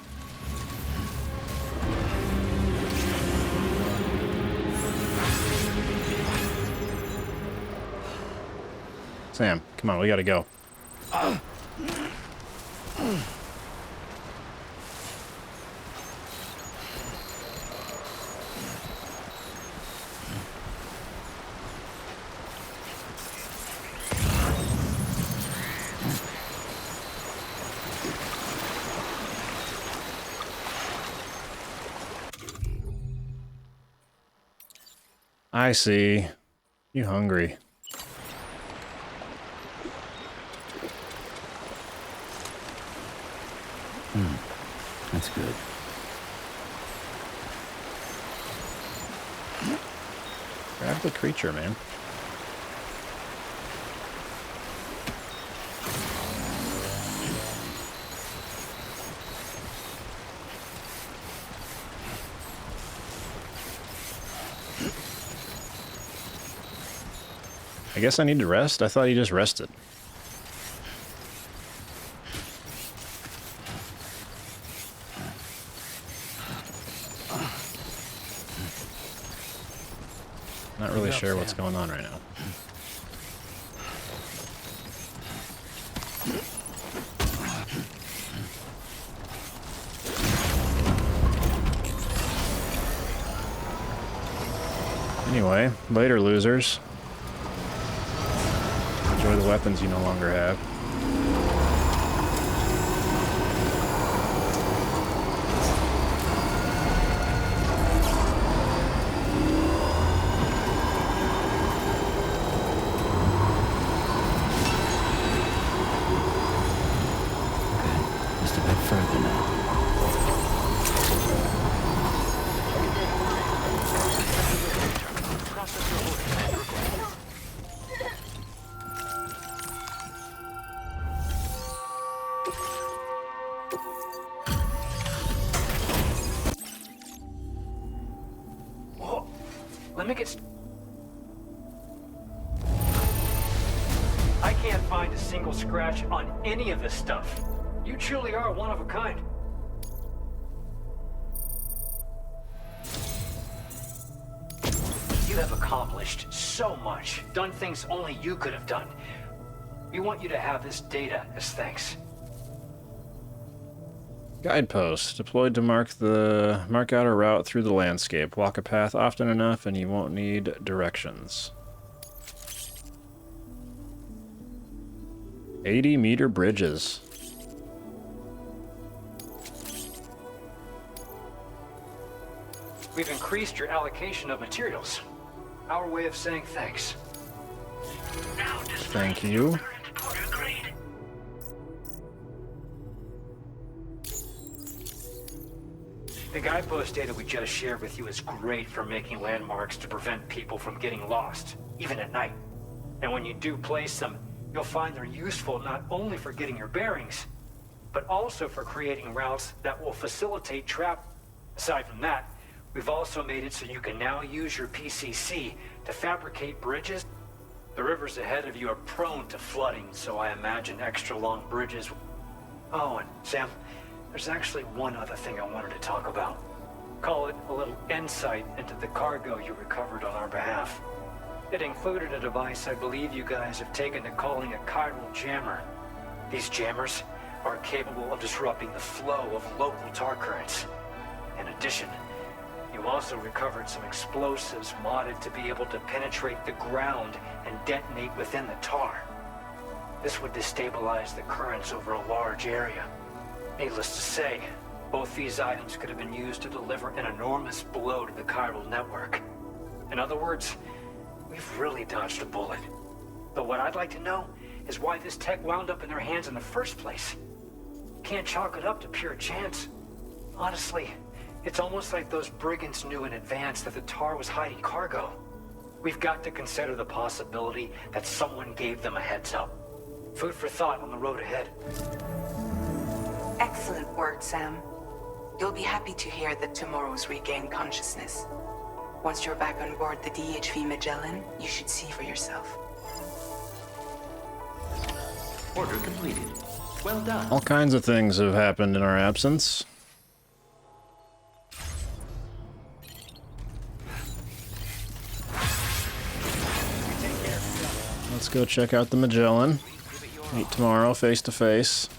Sam, come on, we gotta go. I see. You hungry. That's good. Grab the creature, man. I guess I need to rest? I thought he just rested. Not really sure what's going on right now. Anyway, later, losers. Enjoy the weapons you no longer have. Just a bit further now. Whoa. Let me get... I can't find a single scratch on any of this stuff. You truly are one of a kind. You have accomplished so much, done things only you could have done. We want you to have this data as thanks. Guidepost deployed to mark out a route through the landscape. Walk a path often enough and you won't need directions. 80-meter bridges. We've increased your allocation of materials. Our way of saying thanks. Thank you. The guidepost data we just shared with you is great for making landmarks to prevent people from getting lost, even at night. And when you do place them, you'll find they're useful not only for getting your bearings, but also for creating routes that will facilitate travel. Aside from that, we've also made it so you can now use your PCC to fabricate bridges. The rivers ahead of you are prone to flooding, so I imagine extra long bridges. Oh, and Sam, there's actually one other thing I wanted to talk about. Call it a little insight into the cargo you recovered on our behalf. It included a device I believe you guys have taken to calling a chiral jammer. These jammers are capable of disrupting the flow of local tar currents. In addition, you also recovered some explosives modded to be able to penetrate the ground and detonate within the tar. This would destabilize the currents over a large area. Needless to say, both these items could have been used to deliver an enormous blow to the chiral network. In other words, we've really dodged a bullet. But what I'd like to know is why this tech wound up in their hands in the first place. Can't chalk it up to pure chance. Honestly, it's almost like those brigands knew in advance that the tar was hiding cargo. We've got to consider the possibility that someone gave them a heads up. Food for thought on the road ahead. Excellent work, Sam. You'll be happy to hear that tomorrow's regained consciousness. Once you're back on board the DHV Magellan, you should see for yourself. Order completed. Well done. All kinds of things have happened in our absence. Let's go check out the Magellan. Meet tomorrow face to face.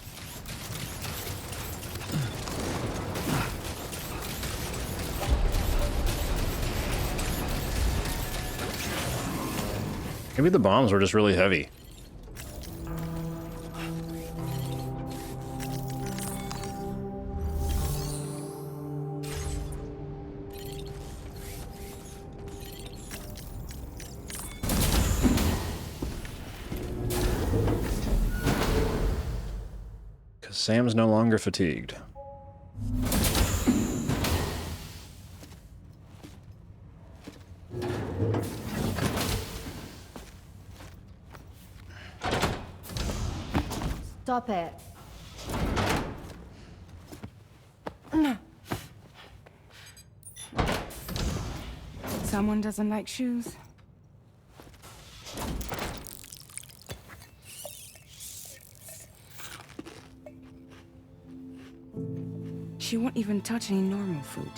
Maybe the bombs were just really heavy. Because Sam's no longer fatigued. Stop it. Someone doesn't like shoes. She won't even touch any normal food.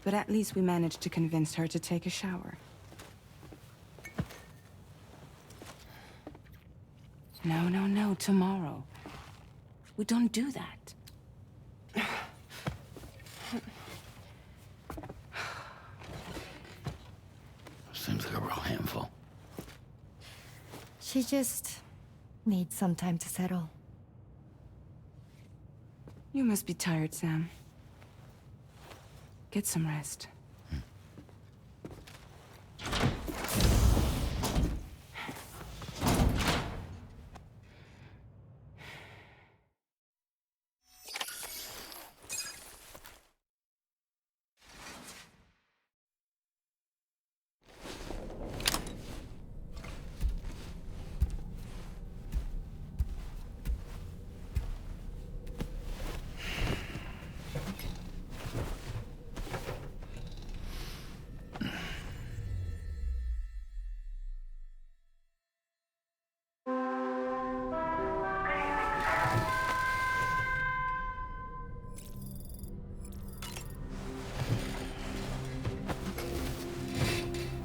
But at least we managed to convince her to take a shower. No, no, no, tomorrow. We don't do that. Seems like a real handful. She just needs some time to settle. You must be tired, Sam. Get some rest.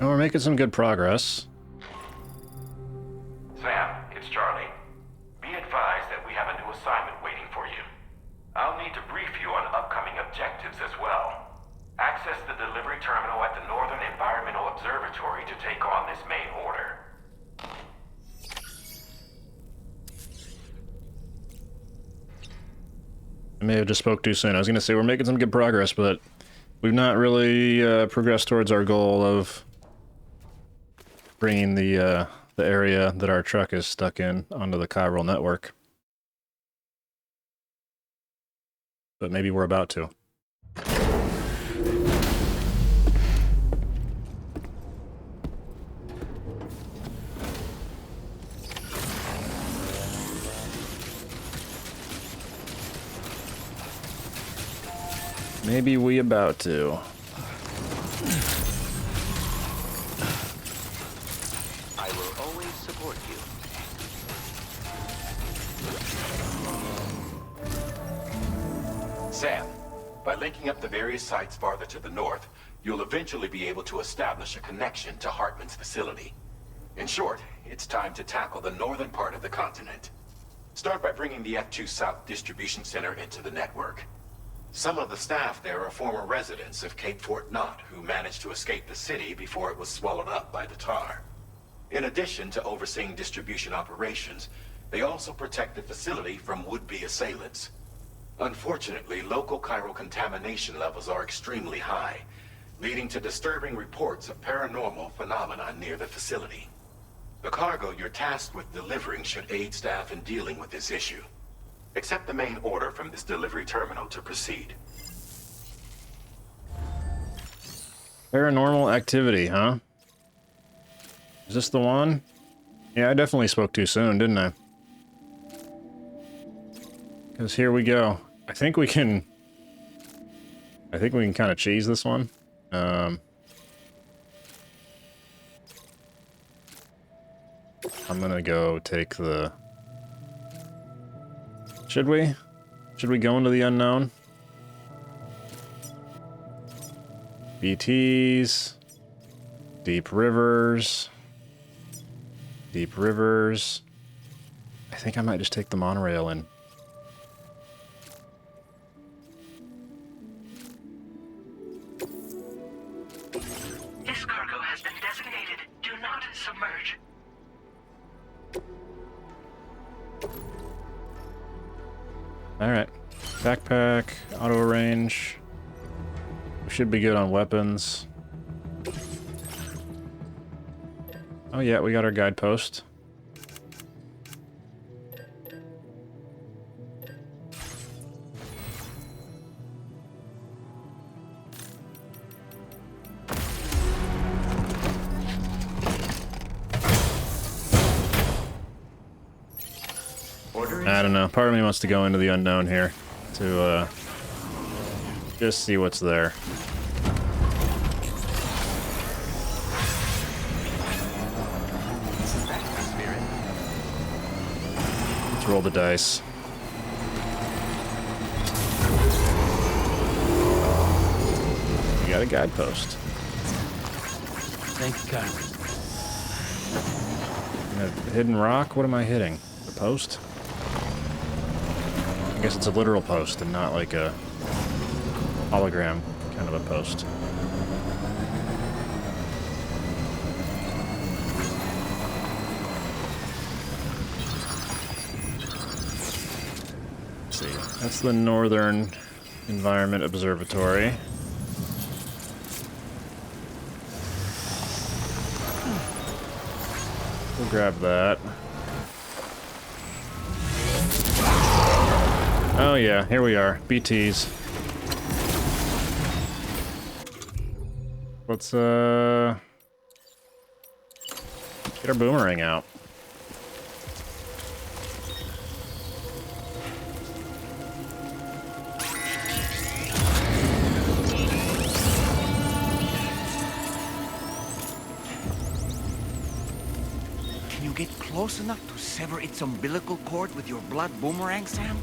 And we're making some good progress. Sam, it's Charlie. Be advised that we have a new assignment waiting for you. I'll need to brief you on upcoming objectives as well. Access the delivery terminal at the Northern Environmental Observatory to take on this main order. I may have just spoke too soon. I was going to say we're making some good progress, but we've not really progressed towards our goal of bringing the area that our truck is stuck in onto the chiral network. But maybe we're about to. Maybe we about to. I will always support you. Sam, by linking up the various sites farther to the north, you'll eventually be able to establish a connection to Hartman's facility. In short, it's time to tackle the northern part of the continent. Start by bringing the F2 South Distribution Center into the network. Some of the staff there are former residents of Cape Fort Knott who managed to escape the city before it was swallowed up by the tar. In addition to overseeing distribution operations, they also protect the facility from would-be assailants. Unfortunately, local chiral contamination levels are extremely high, leading to disturbing reports of paranormal phenomena near the facility. The cargo you're tasked with delivering should aid staff in dealing with this issue. Accept the main order from this delivery terminal to proceed. Paranormal activity, huh? Is this the one? Yeah, I definitely spoke too soon, didn't I? Because here we go. I think we can kind of cheese this one. I'm gonna go take the... Should we? Should we go into the unknown? BTs. Deep rivers. Deep rivers. I think I might just take the monorail in. This cargo has been designated. Do not submerge. Alright. Backpack, auto range. We should be good on weapons. Oh yeah, we got our guidepost. I don't know. Part of me wants to go into the unknown here to just see what's there. Let's roll the dice. You got a guidepost. Thank you, Kyle. A hidden rock? What am I hitting? The post? I guess it's a literal post and not like a hologram kind of a post. Let's see. That's the Northern Environment Observatory. We'll grab that. Oh yeah, here we are. BTs. Let's get our boomerang out. Can you get close enough to sever its umbilical cord with your blood boomerang, Sam?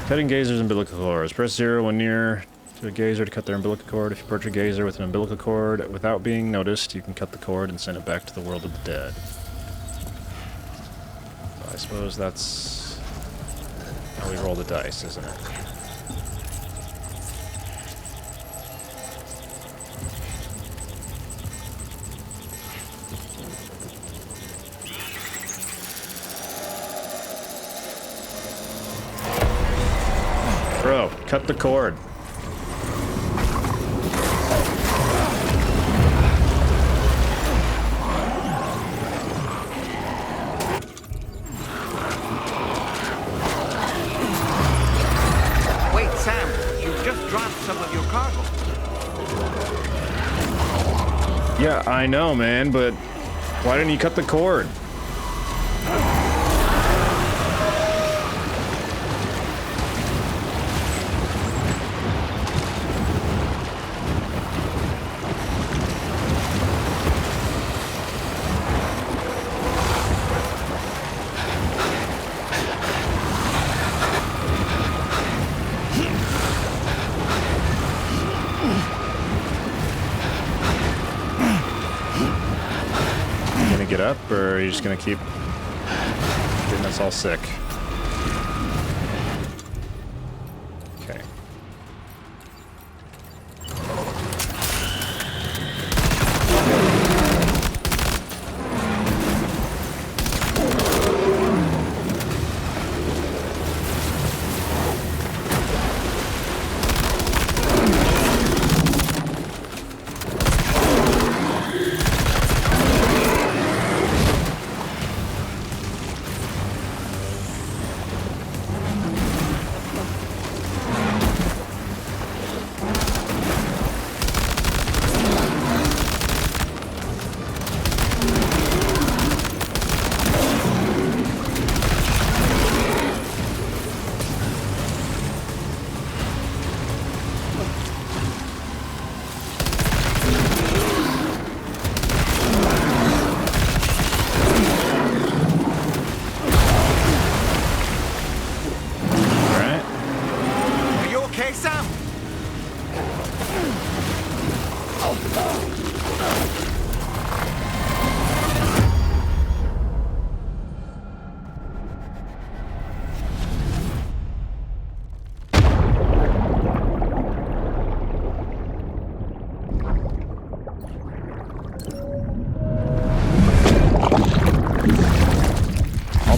Cutting gazers' umbilical cords. Press 0 when near to a gazer to cut their umbilical cord. If you approach a gazer with an umbilical cord without being noticed, you can cut the cord and send it back to the world of the dead. So I suppose that's how we roll the dice, isn't it? Bro, cut the cord. Wait, Sam, you just dropped some of your cargo. Yeah, I know, man, but why didn't you cut the cord? Get up, or are you just gonna keep getting us all sick? Okay.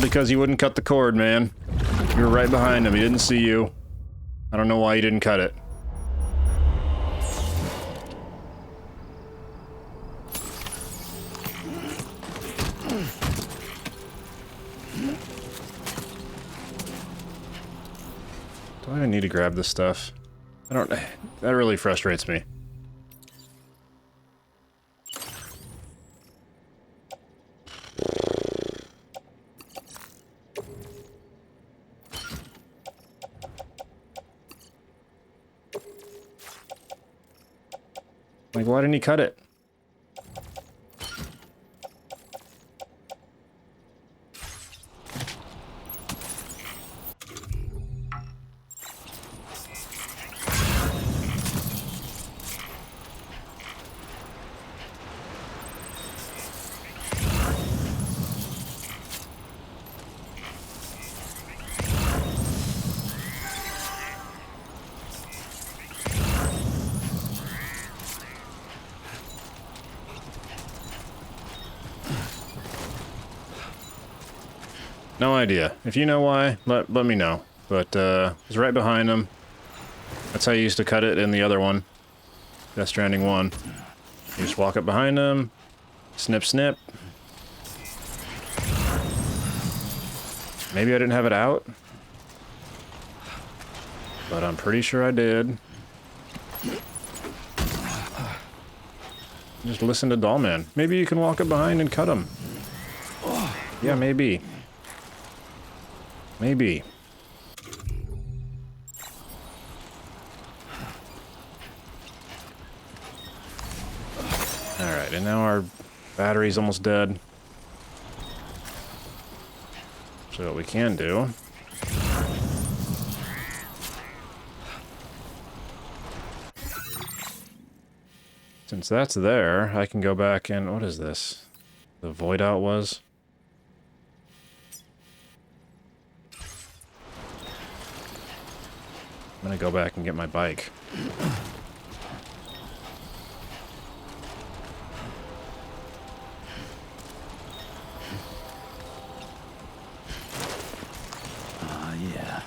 Because you wouldn't cut the cord, man. You were right behind him. He didn't see you. I don't know why you didn't cut it. Do I even need to grab this stuff? I don't... That really frustrates me. Like, why didn't he cut it? No idea. If you know why, let me know. But it's right behind him. That's how you used to cut it in the other one. Death Stranding 1. You just walk up behind him, snip snip. Maybe I didn't have it out, but I'm pretty sure I did. Just listen to Dollman. Maybe you can walk up behind and cut him. Yeah, maybe. Maybe. Alright, and now our battery's almost dead. So what we can do... Since that's there, I can go back and... What is this? The void out was? I'm gonna go back and get my bike. Yeah.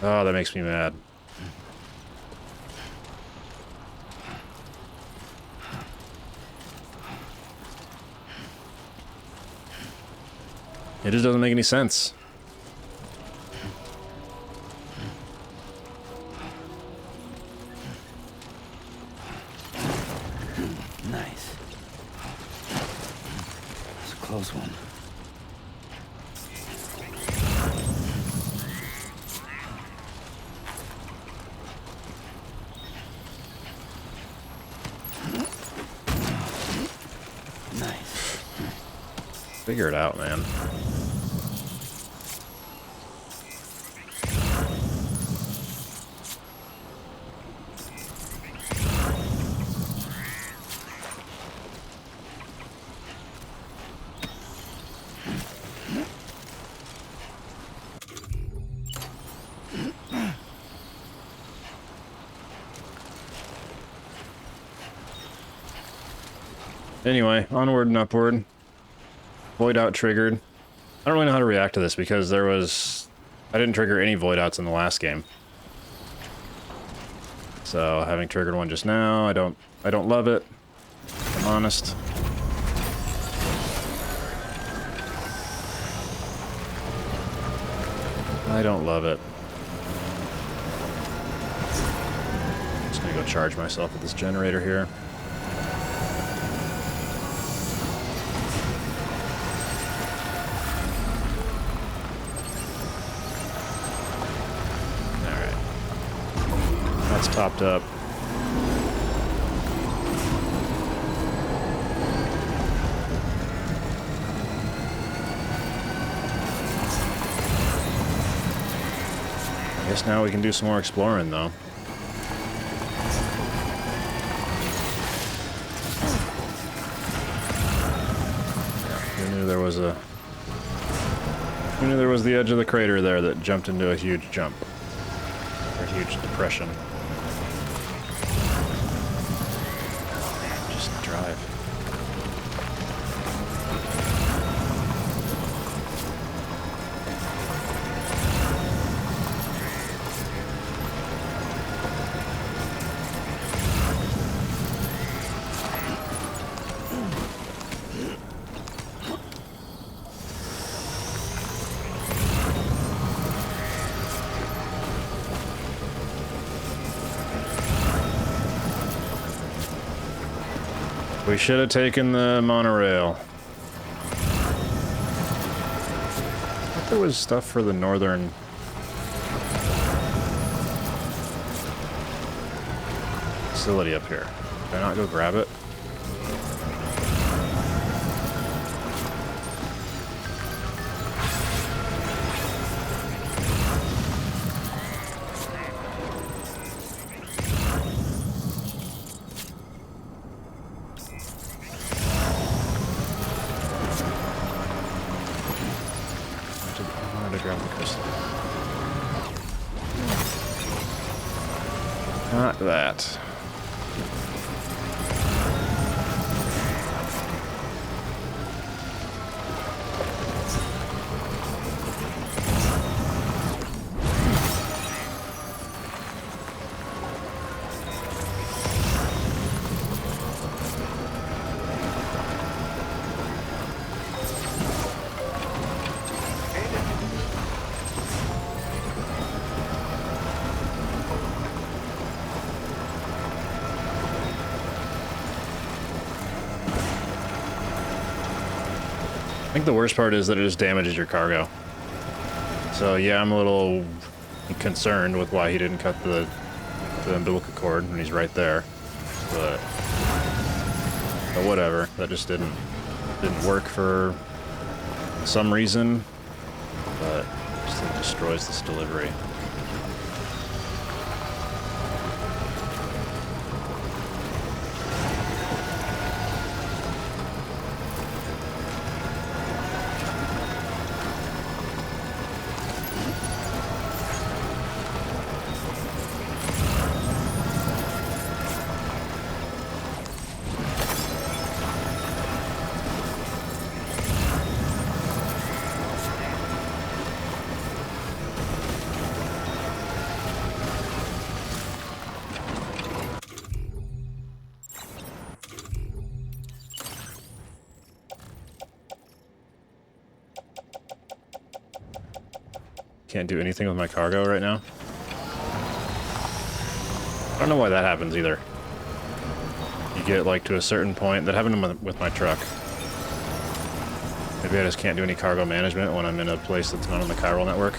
Oh, that makes me mad. It just doesn't make any sense. Nice. It's a close one. Nice. Figure it out, man. Anyway, onward and upward. Void out triggered. I don't really know how to react to this because there was... I didn't trigger any void outs in the last game. So, having triggered one just now, I don't love it. If I'm honest. I don't love it. I'm just gonna go charge myself with this generator here. That's topped up. I guess now we can do some more exploring, though. Who knew there was a... Who knew there was the edge of the crater there that jumped into a huge jump? Or a huge depression. Just drive. We should have taken the monorail. I thought there was stuff for the northern facility up here. Can I not go grab it? I wanted to grab the crystal. Not that. I think the worst part is that it just damages your cargo. So yeah, I'm a little concerned with why he didn't cut the umbilical cord when he's right there. But whatever, that just didn't work for some reason. But it just destroys this delivery. Can't do anything with my cargo right now. I don't know why that happens either. You get like to a certain point. That happened with my truck. Maybe I just can't do any cargo management when I'm in a place that's not on the chiral network.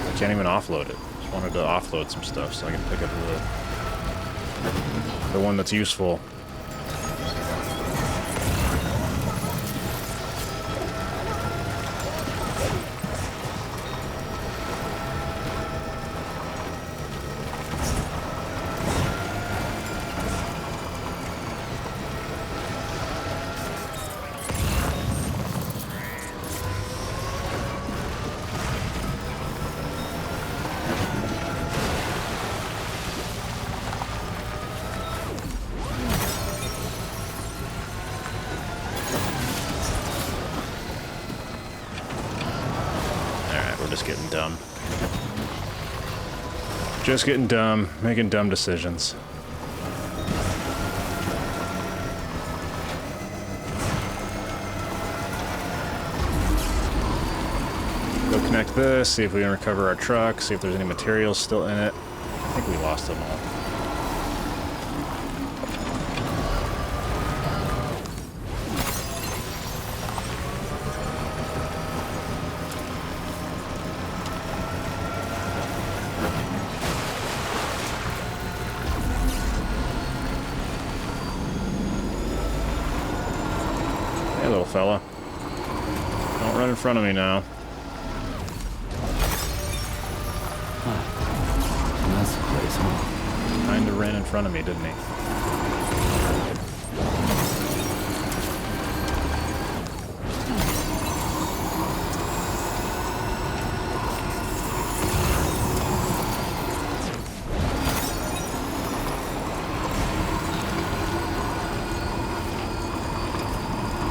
I can't even offload it. Just wanted to offload some stuff so I can pick up the one that's useful. Just getting dumb. Just getting dumb, making dumb decisions. Go connect this, see if we can recover our truck, see if there's any materials still in it. I think we lost them all. Hey, little fella. Don't run in front of me now. That's the place, huh? Kinda ran in front of me, didn't he?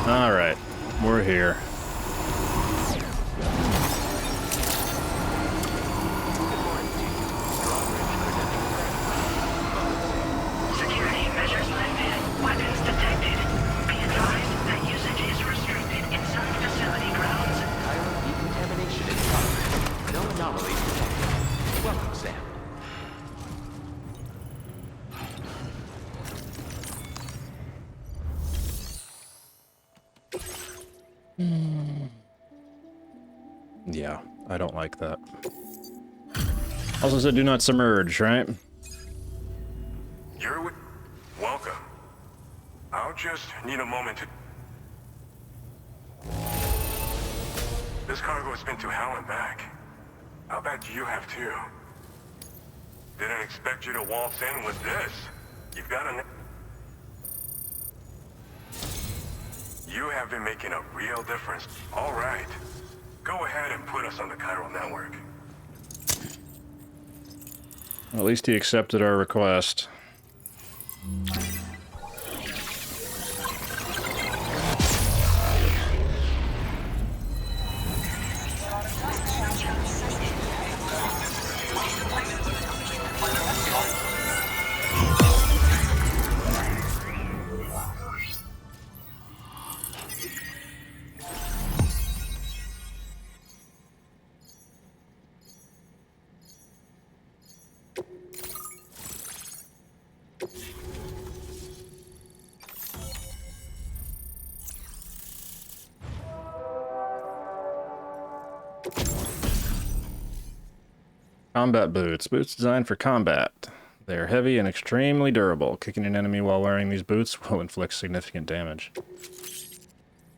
Alright, we're here. Security measures lifted. Weapons detected. Be advised that usage is restricted inside facility grounds. Chiral decontamination in progress. No anomalies detected. Welcome, Sam. Yeah, I don't like that. Also said do not submerge, right? You're welcome. I'll just need a moment to... This cargo has been to hell and back. I'll bet you have too. Didn't expect you to waltz in with this. You've got a... You have been making a real difference. All right. Go ahead and put us on the chiral network. At least he accepted our request. Combat boots. Boots designed for combat. They are heavy and extremely durable. Kicking an enemy while wearing these boots will inflict significant damage.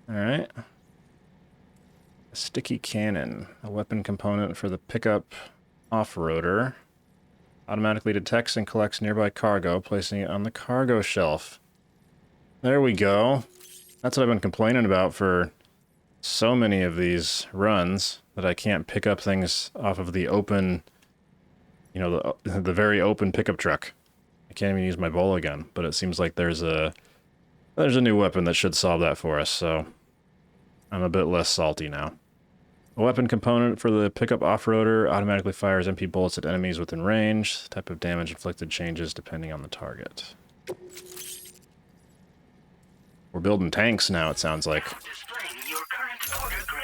Alright. A sticky cannon. A weapon component for the pickup off-roader. Automatically detects and collects nearby cargo, placing it on the cargo shelf. There we go. That's what I've been complaining about for so many of these runs, that I can't pick up things off of the open... You know, the very open pickup truck. I can't even use my bola gun, but it seems like there's a new weapon that should solve that for us, so I'm a bit less salty now. A weapon component for the pickup off-roader automatically fires MP bullets at enemies within range. Type of damage inflicted changes depending on the target. We're building tanks now, it sounds like. Displaying your current order grade.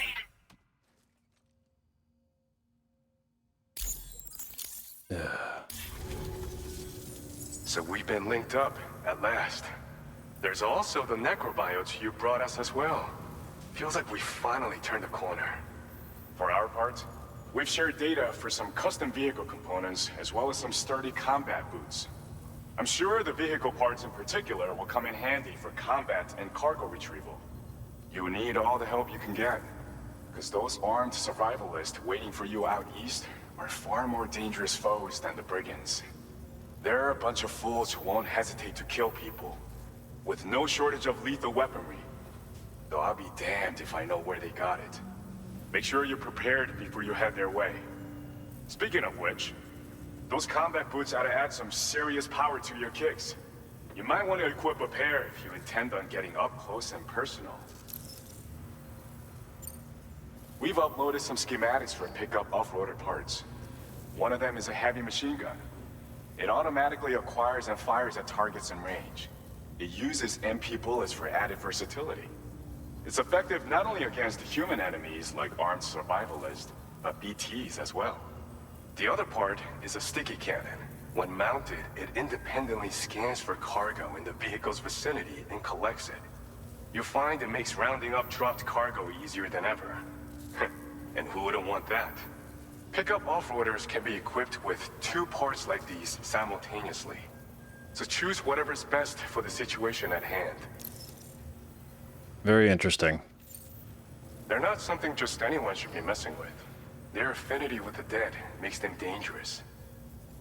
So we've been linked up, at last. There's also the necrobiotes you brought us as well. Feels like we finally turned the corner. For our part, we've shared data for some custom vehicle components, as well as some sturdy combat boots. I'm sure the vehicle parts in particular will come in handy for combat and cargo retrieval. You need all the help you can get, because those armed survivalists waiting for you out east are far more dangerous foes than the brigands. They're a bunch of fools who won't hesitate to kill people, with no shortage of lethal weaponry. Though I'll be damned if I know where they got it. Make sure you're prepared before you head their way. Speaking of which, those combat boots ought to add some serious power to your kicks. You might want to equip a pair if you intend on getting up close and personal. We've uploaded some schematics for pickup off-roader parts. One of them is a heavy machine gun. It automatically acquires and fires at targets in range. It uses MP bullets for added versatility. It's effective not only against human enemies like armed survivalists, but BTs as well. The other part is a sticky cannon. When mounted, it independently scans for cargo in the vehicle's vicinity and collects it. You'll find it makes rounding up dropped cargo easier than ever. And who wouldn't want that? Pickup off-roaders can be equipped with 2 parts like these simultaneously. So choose whatever's best for the situation at hand. Very interesting. They're not something just anyone should be messing with. Their affinity with the dead makes them dangerous.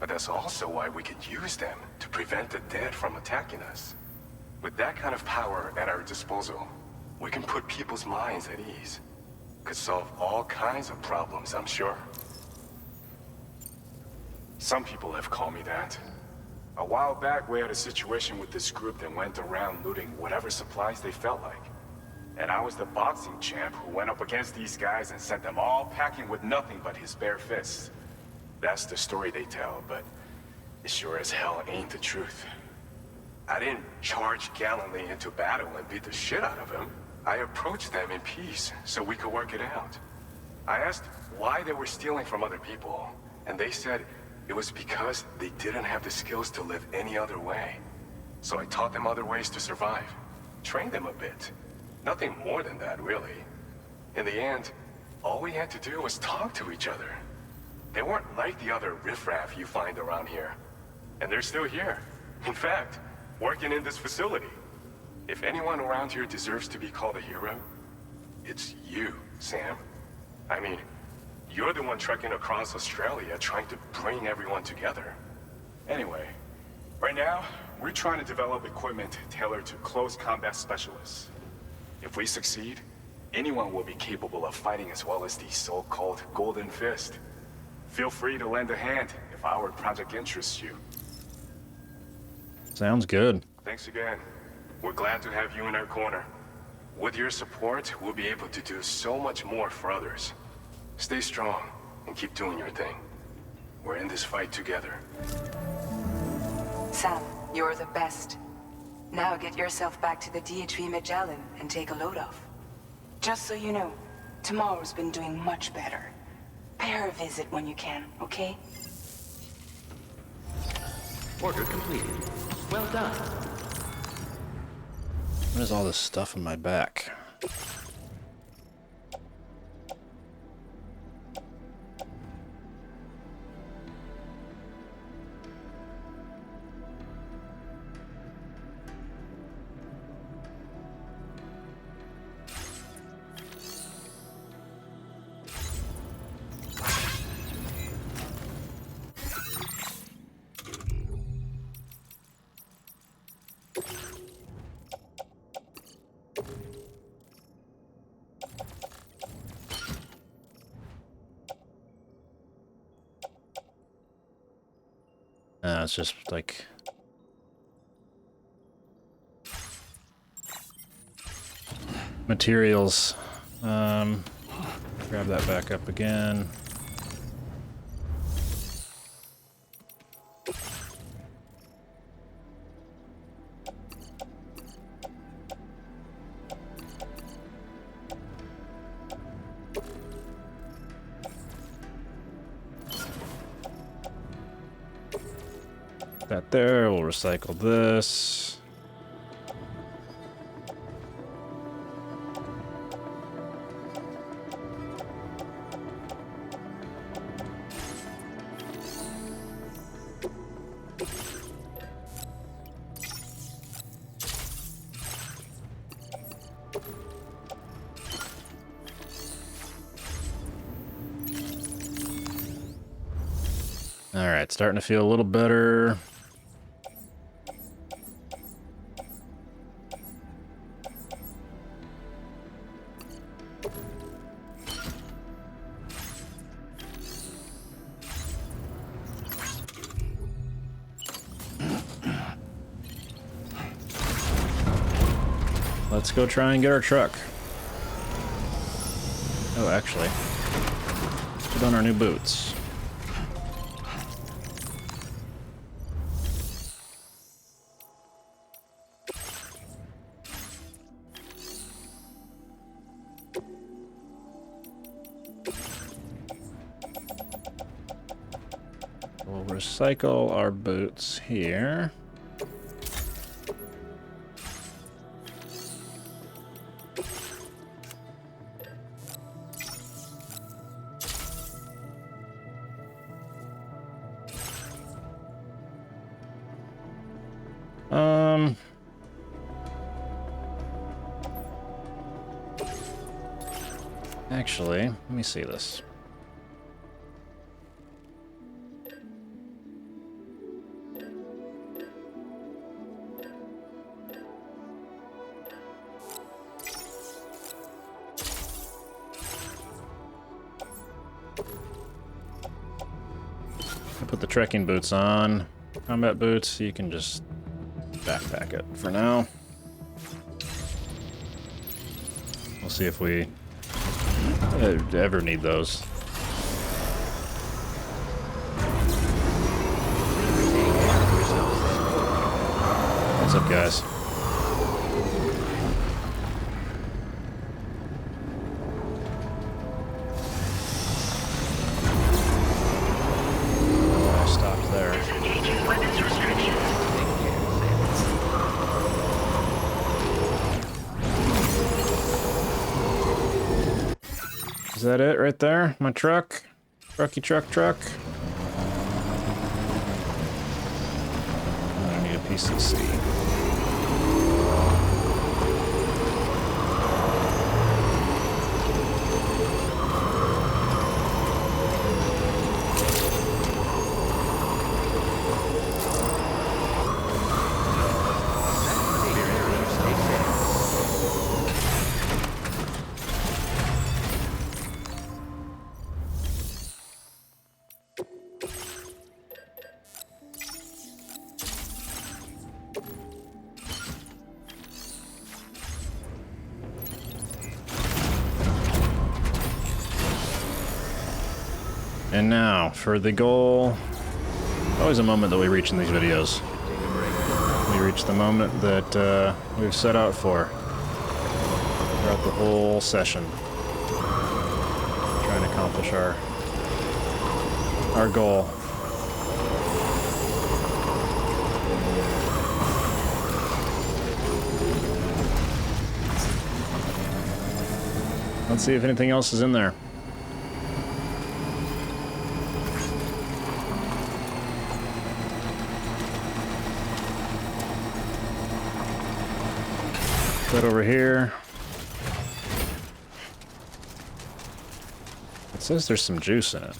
But that's also why we can use them to prevent the dead from attacking us. With that kind of power at our disposal, we can put people's minds at ease. Could solve all kinds of problems, I'm sure. Some people have called me that. A while back, we had a situation with this group that went around looting whatever supplies they felt like. And I was the boxing champ who went up against these guys and sent them all packing with nothing but his bare fists. That's the story they tell, but it sure as hell ain't the truth. I didn't charge gallantly into battle and beat the shit out of them. I approached them in peace so we could work it out. I asked why they were stealing from other people, and they said it was because they didn't have the skills to live any other way. So I taught them other ways to survive, trained them a bit. Nothing more than that, really. In the end, All we had to do was talk to each other. They weren't like the other riffraff you find around here. And they're still here. In fact, working in this facility. If anyone around here deserves to be called a hero, it's you, Sam. I mean, you're the one trekking across Australia trying to bring everyone together. Anyway, right now, we're trying to develop equipment tailored to close combat specialists. If we succeed, anyone will be capable of fighting as well as the so-called Golden Fist. Feel free to lend a hand if our project interests you. Sounds good. Thanks again. We're glad to have you in our corner. With your support, we'll be able to do so much more for others. Stay strong and keep doing your thing. We're in this fight together. Sam, you're the best. Now get yourself back to the DHV Magellan and take a load off. Just so you know, tomorrow's been doing much better. Pay her a visit when you can, okay? Order completed. Well done. What is all this stuff in my back? It's just like materials. Grab that back up again. That there, we'll recycle this. All right, starting to feel a little better. Let's go try and get our truck. Oh, actually, let's put on our new boots. We'll recycle our boots here. Actually, let me see this. I put the trekking boots on. Combat boots, you can just backpack it for now. We'll see if we ever need those. What's up, guys? I stopped there. Disengaging weapons restrictions. Is that it right there? My truck? Trucky truck? I need a PCC. And now, for the goal... Always a moment that we reach in these videos. We reach the moment that we've set out for throughout the whole session. Trying to accomplish our goal. Let's see if anything else is in there. That over here. It says there's some juice in it.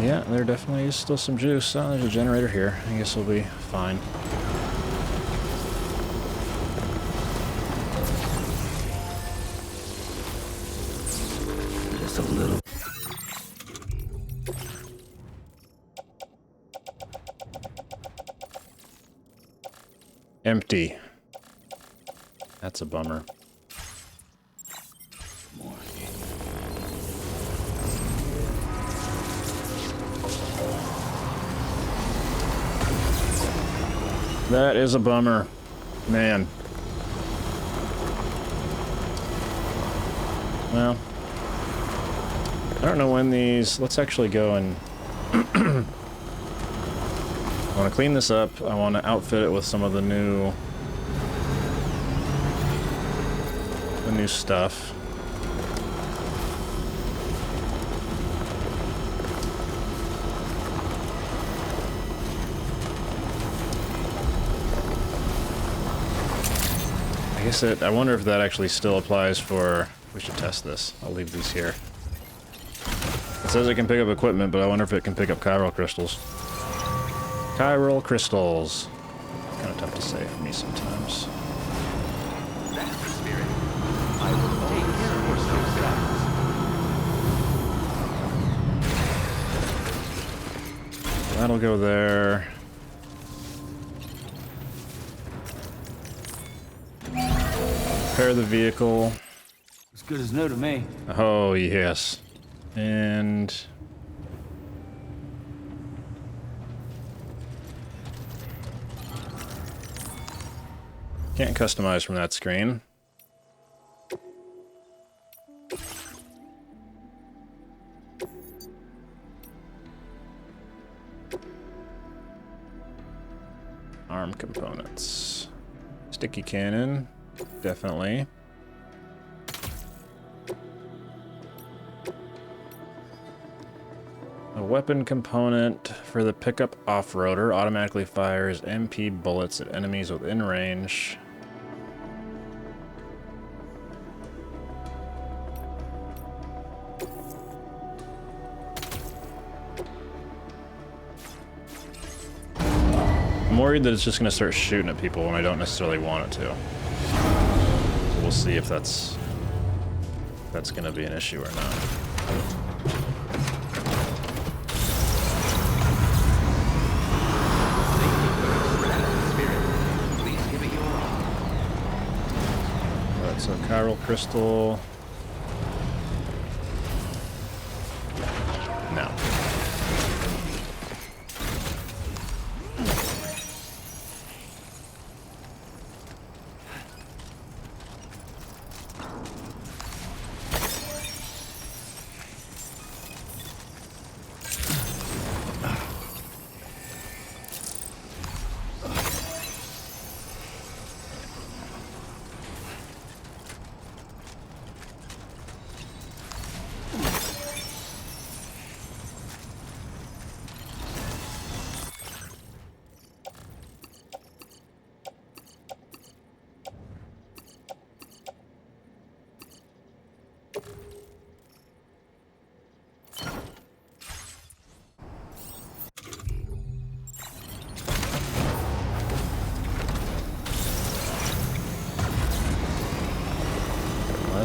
Yeah, there definitely is still some juice. Oh, there's a generator here. I guess we'll be fine. Just a little. Empty. That's a bummer. More. That is a bummer. Man. Well. I don't know when these... Let's actually go and... I want to clean this up. I want to outfit it with some of the new stuff. I guess I wonder if that actually still applies for... We should test this. I'll leave these here. It says it can pick up equipment, but I wonder if it can pick up chiral crystals. Chiral crystals. Kind of tough to say for me sometimes. That's the spirit. I will take care of yourself. That'll go there. Repair the vehicle. As good as new to me. Oh, yes. And... Can't customize from that screen. Arm components. Sticky cannon, definitely. A weapon component for the pickup off-roader automatically fires MP bullets at enemies within range. I'm worried that it's just going to start shooting at people when I don't necessarily want it to. So we'll see if that's going to be an issue or not. Alright, so chiral crystal. No.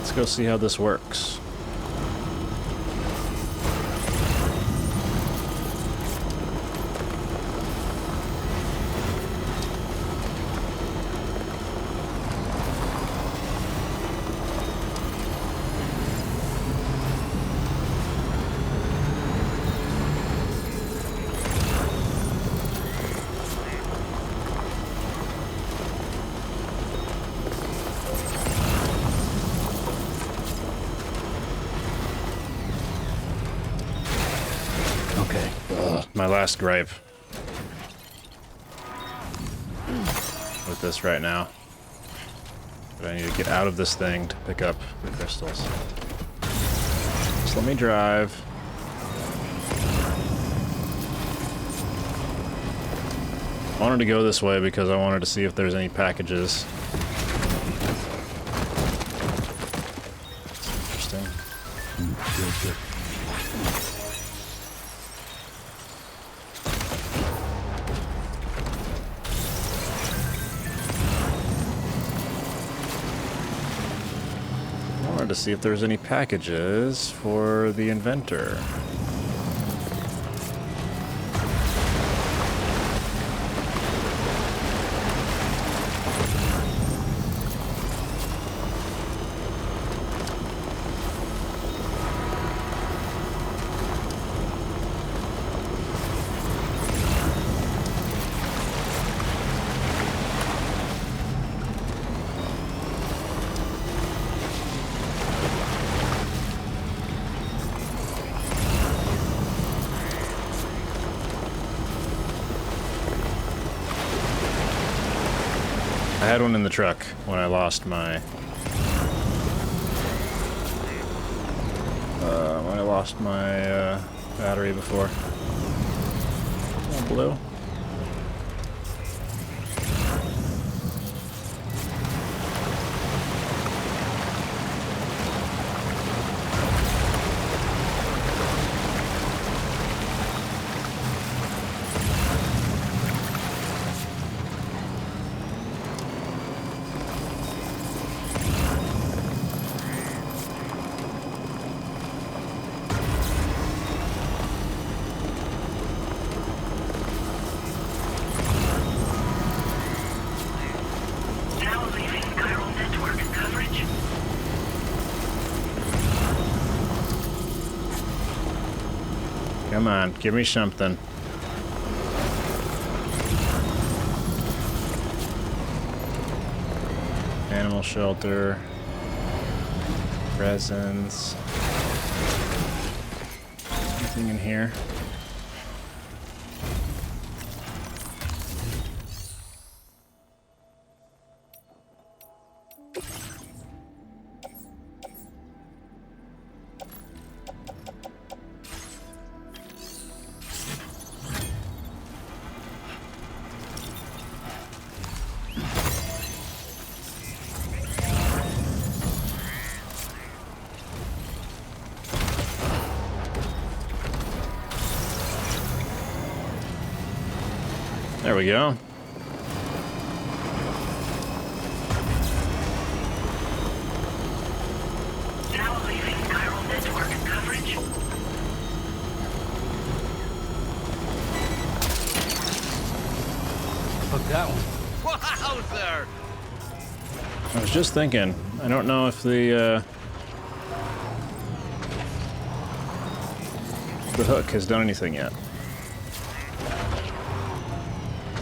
Let's go see how this works. My last gripe with this right now. But I need to get out of this thing to pick up the crystals. Just let me drive. I wanted to go this way because I wanted to see if there's any packages. That's interesting. Good. To see if there's any packages for the inventor. I had one in the truck when I lost my battery before. Oh, blue. Come on, give me something. Animal shelter. Resins. Anything in here? There we go. Now leaving chiral network coverage. Fuck that one. Wowzer! I was just thinking, I don't know if the hook has done anything yet.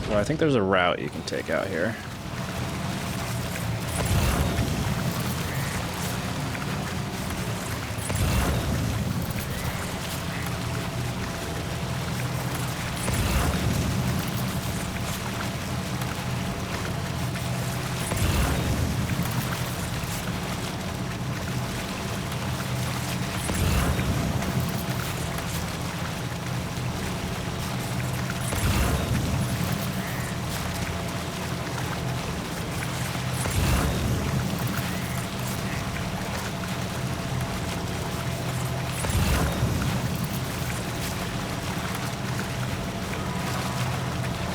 Well, I think there's a route you can take out here.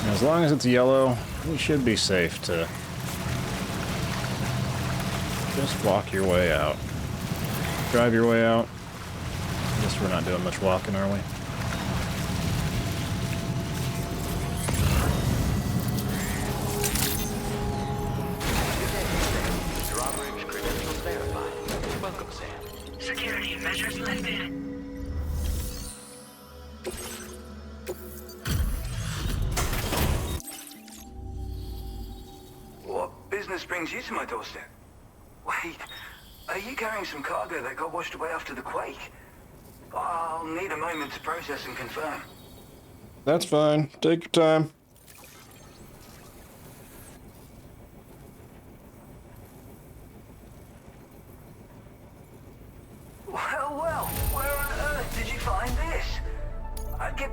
As long as it's yellow, you should be safe to just walk your way out. drive your way out. I guess we're not doing much walking, are we? Drawbridge credentials verified. Welcome, Sam. Security measures lifted. What business brings you to my doorstep? Wait, are you carrying some cargo that got washed away after the quake? I'll need a moment to process and confirm. That's fine. Take your time. Well, where on earth did you find this? I'd get...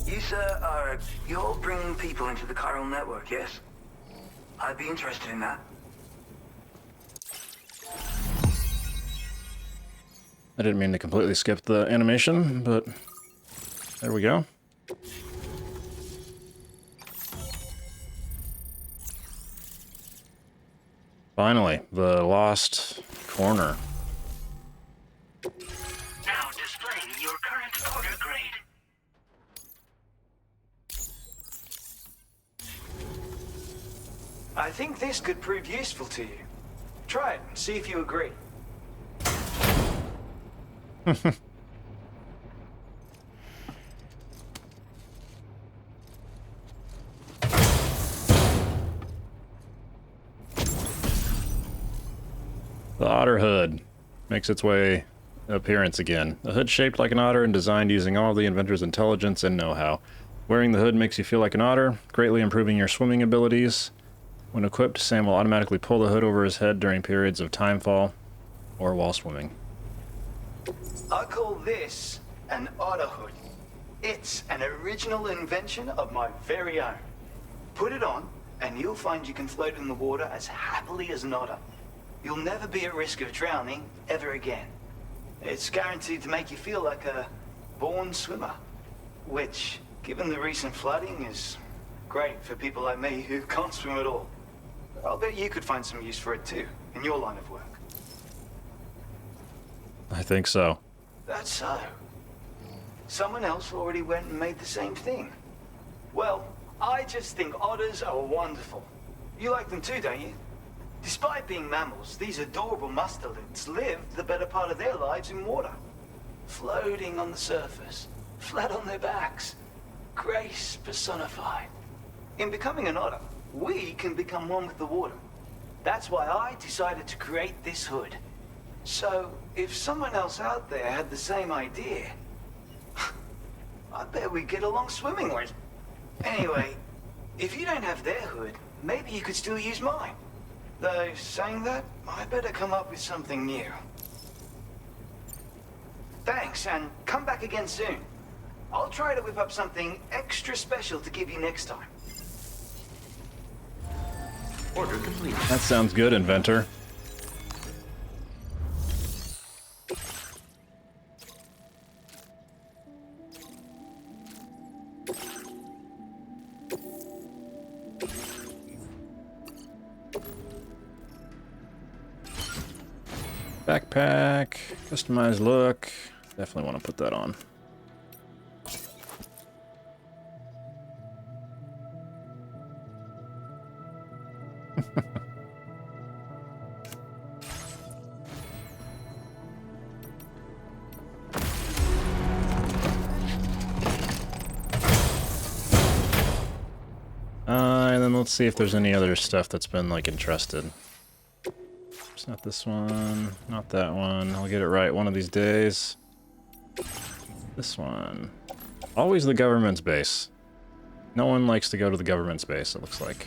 You, sir, you're bringing people into the chiral network, yes? I'd be interested in that. I didn't mean to completely skip the animation, but there we go. Finally, the lost corner. Now displaying your current order grade. I think this could prove useful to you. Try it and see if you agree. The otter hood makes its appearance again. A hood shaped like an otter and designed using all of the inventor's intelligence and know-how. Wearing the hood makes you feel like an otter, greatly improving your swimming abilities. When equipped, Sam will automatically pull the hood over his head during periods of timefall or while swimming. I call this an otter hood. It's an original invention of my very own. Put it on, and you'll find you can float in the water as happily as an otter. You'll never be at risk of drowning ever again. It's guaranteed to make you feel like a born swimmer, which, given the recent flooding, is great for people like me who can't swim at all. I'll bet you could find some use for it too, in your line of work. I think so. That's so. Someone else already went and made the same thing. Well, I just think otters are wonderful. You like them too, don't you? Despite being mammals, these adorable mustelids live the better part of their lives in water. Floating on the surface, flat on their backs. Grace personified. In becoming an otter, we can become one with the water. That's why I decided to create this hood. So, if someone else out there had the same idea, I bet we'd get along swimmingly. Anyway, if you don't have their hood, maybe you could still use mine. Though, saying that, I better come up with something new. Thanks, and come back again soon. I'll try to whip up something extra special to give you next time. Order complete. That sounds good, inventor. Backpack, customized look. Definitely want to put that on. And then let's see if there's any other stuff that's been like entrusted. It's not this one, not that one. I'll get it right one of these days. This one. Always the government's base. No one likes to go to the government's base, it looks like.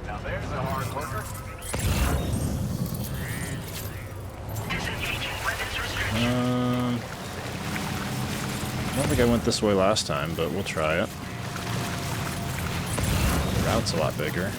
Now there's a hard worker. I don't think I went this way last time, but we'll try it. The route's a lot bigger.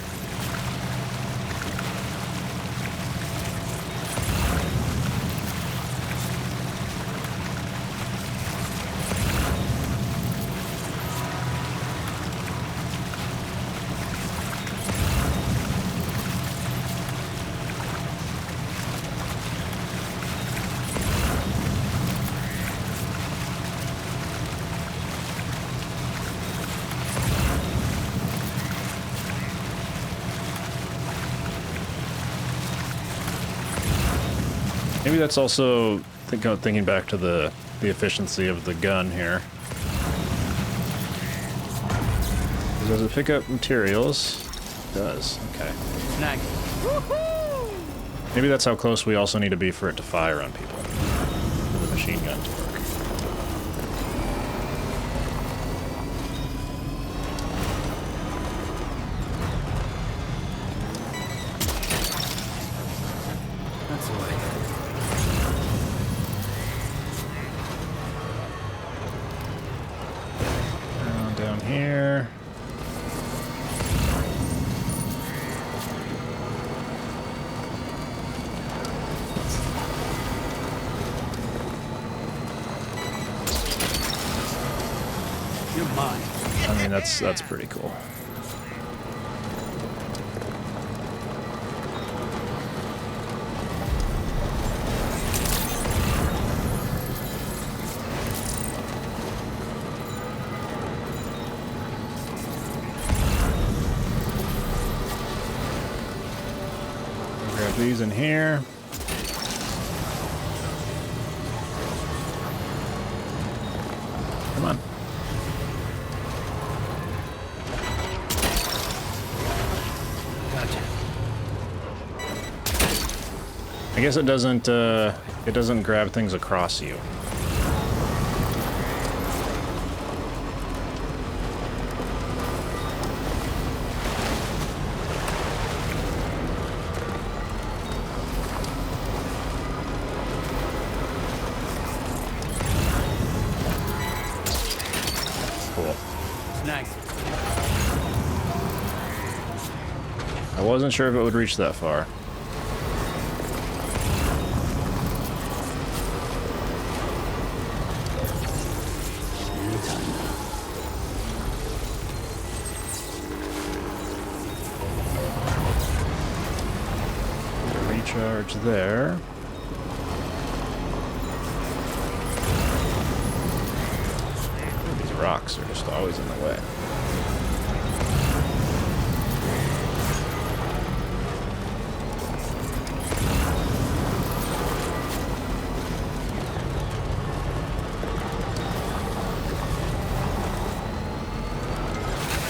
Maybe that's also thinking back to the efficiency of the gun here. Does it pick up materials? It does. Okay. Nice. Maybe that's how close we also need to be for it to fire on people. For the machine gun to work. That's the way. Down here. You're mine. I mean, that's pretty cool. Grab these in here. Come on. Gotcha. I guess it doesn't grab things across you. Cool. Nice. I wasn't sure if it would reach that far. Recharge there. These rocks are just always in the way.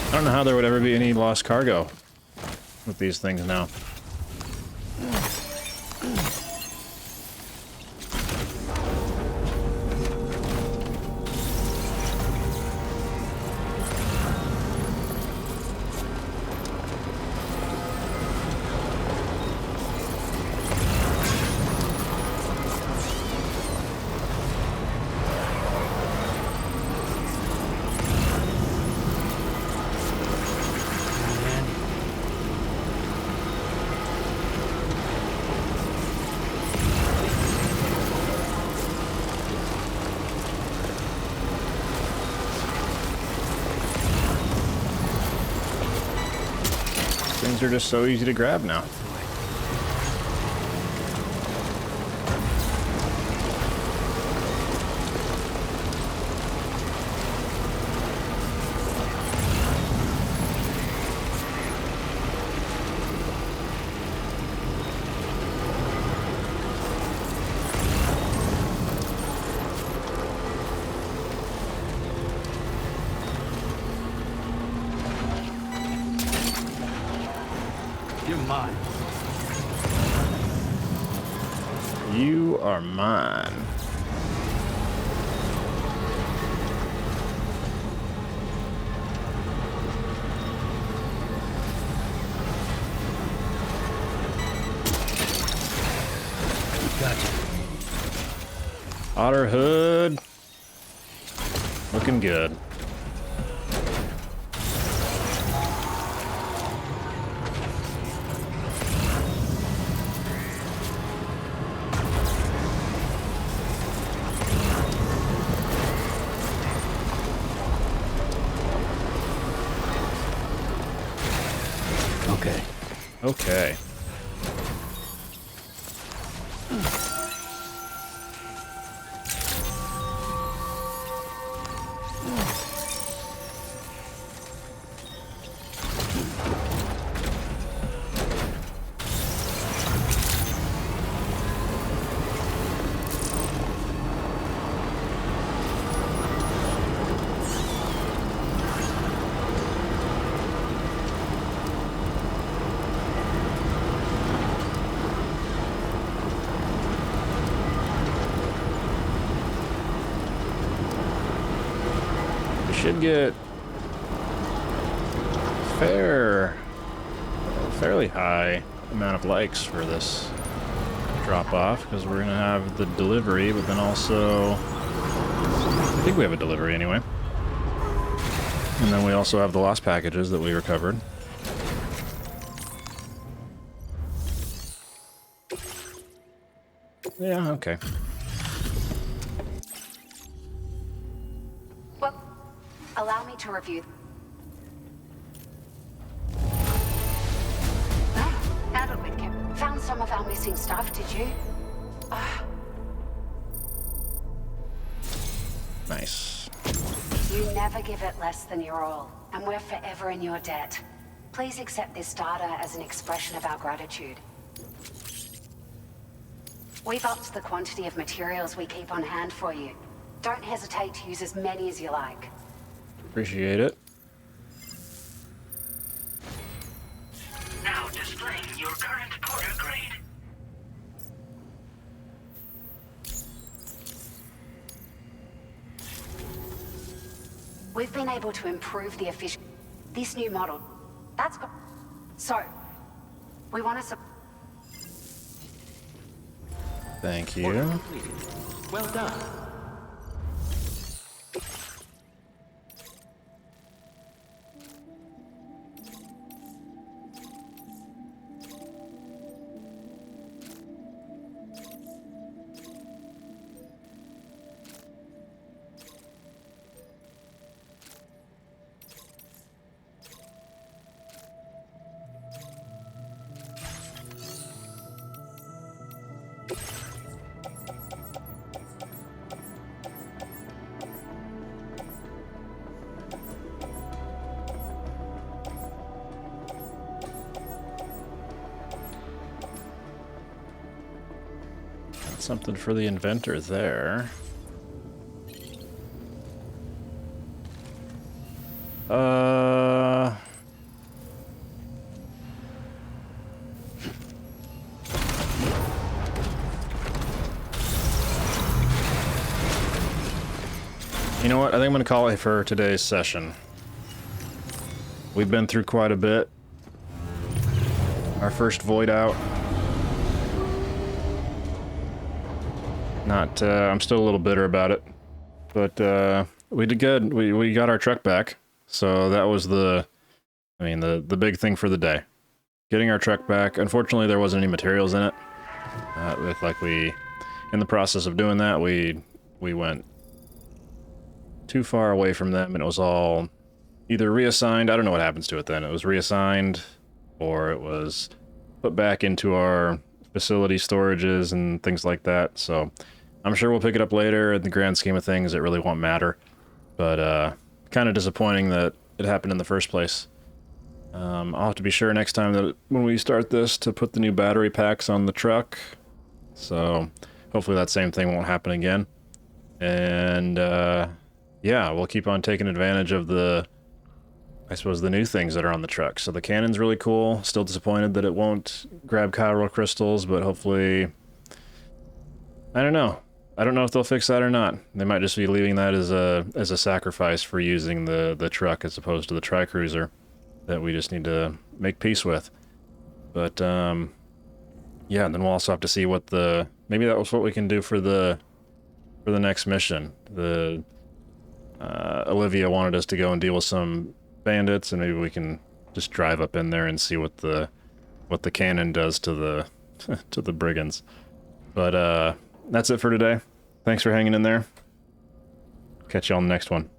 I don't know how there would ever be any lost cargo with these things now. Things are just so easy to grab now. You're mine. You are mine. Gotcha. Otter hood. Looking good. Okay. Okay. should get fairly high amount of likes for this drop off, because we're gonna have the delivery, but then also I think we have a delivery anyway. And then we also have the lost packages that we recovered. Yeah, okay. Well, allow me to review. Battled with Kim. Found some of our missing stuff, did you? Nice. You never give it less than your all, and we're forever in your debt. Please accept this data as an expression of our gratitude. We've upped the quantity of materials we keep on hand for you. Don't hesitate to use as many as you like. Appreciate it. Now displaying your current Porter grade. We've been able to improve the efficiency. This new model, that's got... So, we want to... Thank you. Well done. Something for the inventor there. You know what? I think I'm going to call it for today's session. We've been through quite a bit. Our first void out. I'm still a little bitter about it, but we did good. We got our truck back, so that was the big thing for the day. Getting our truck back. Unfortunately, there wasn't any materials in it. In the process of doing that, we went too far away from them, and it was all either reassigned. I don't know what happens to it then. It was reassigned, or it was put back into our facility storages and things like that. So I'm sure we'll pick it up later. In the grand scheme of things, it really won't matter. But kind of disappointing that it happened in the first place. I'll have to be sure next time that when we start this to put the new battery packs on the truck. So hopefully that same thing won't happen again. And yeah, we'll keep on taking advantage of the new things that are on the truck. So the cannon's really cool. Still disappointed that it won't grab chiral crystals, but hopefully... I don't know. I don't know if they'll fix that or not. They might just be leaving that as a sacrifice for using the truck as opposed to the tri-cruiser that we just need to make peace with. But, yeah, and then we'll also have to see what maybe that was what we can do for the next mission. Olivia wanted us to go and deal with some bandits, and maybe we can just drive up in there and see what the cannon does to the to the brigands. But that's it for today. Thanks for hanging in there. Catch you on the next one.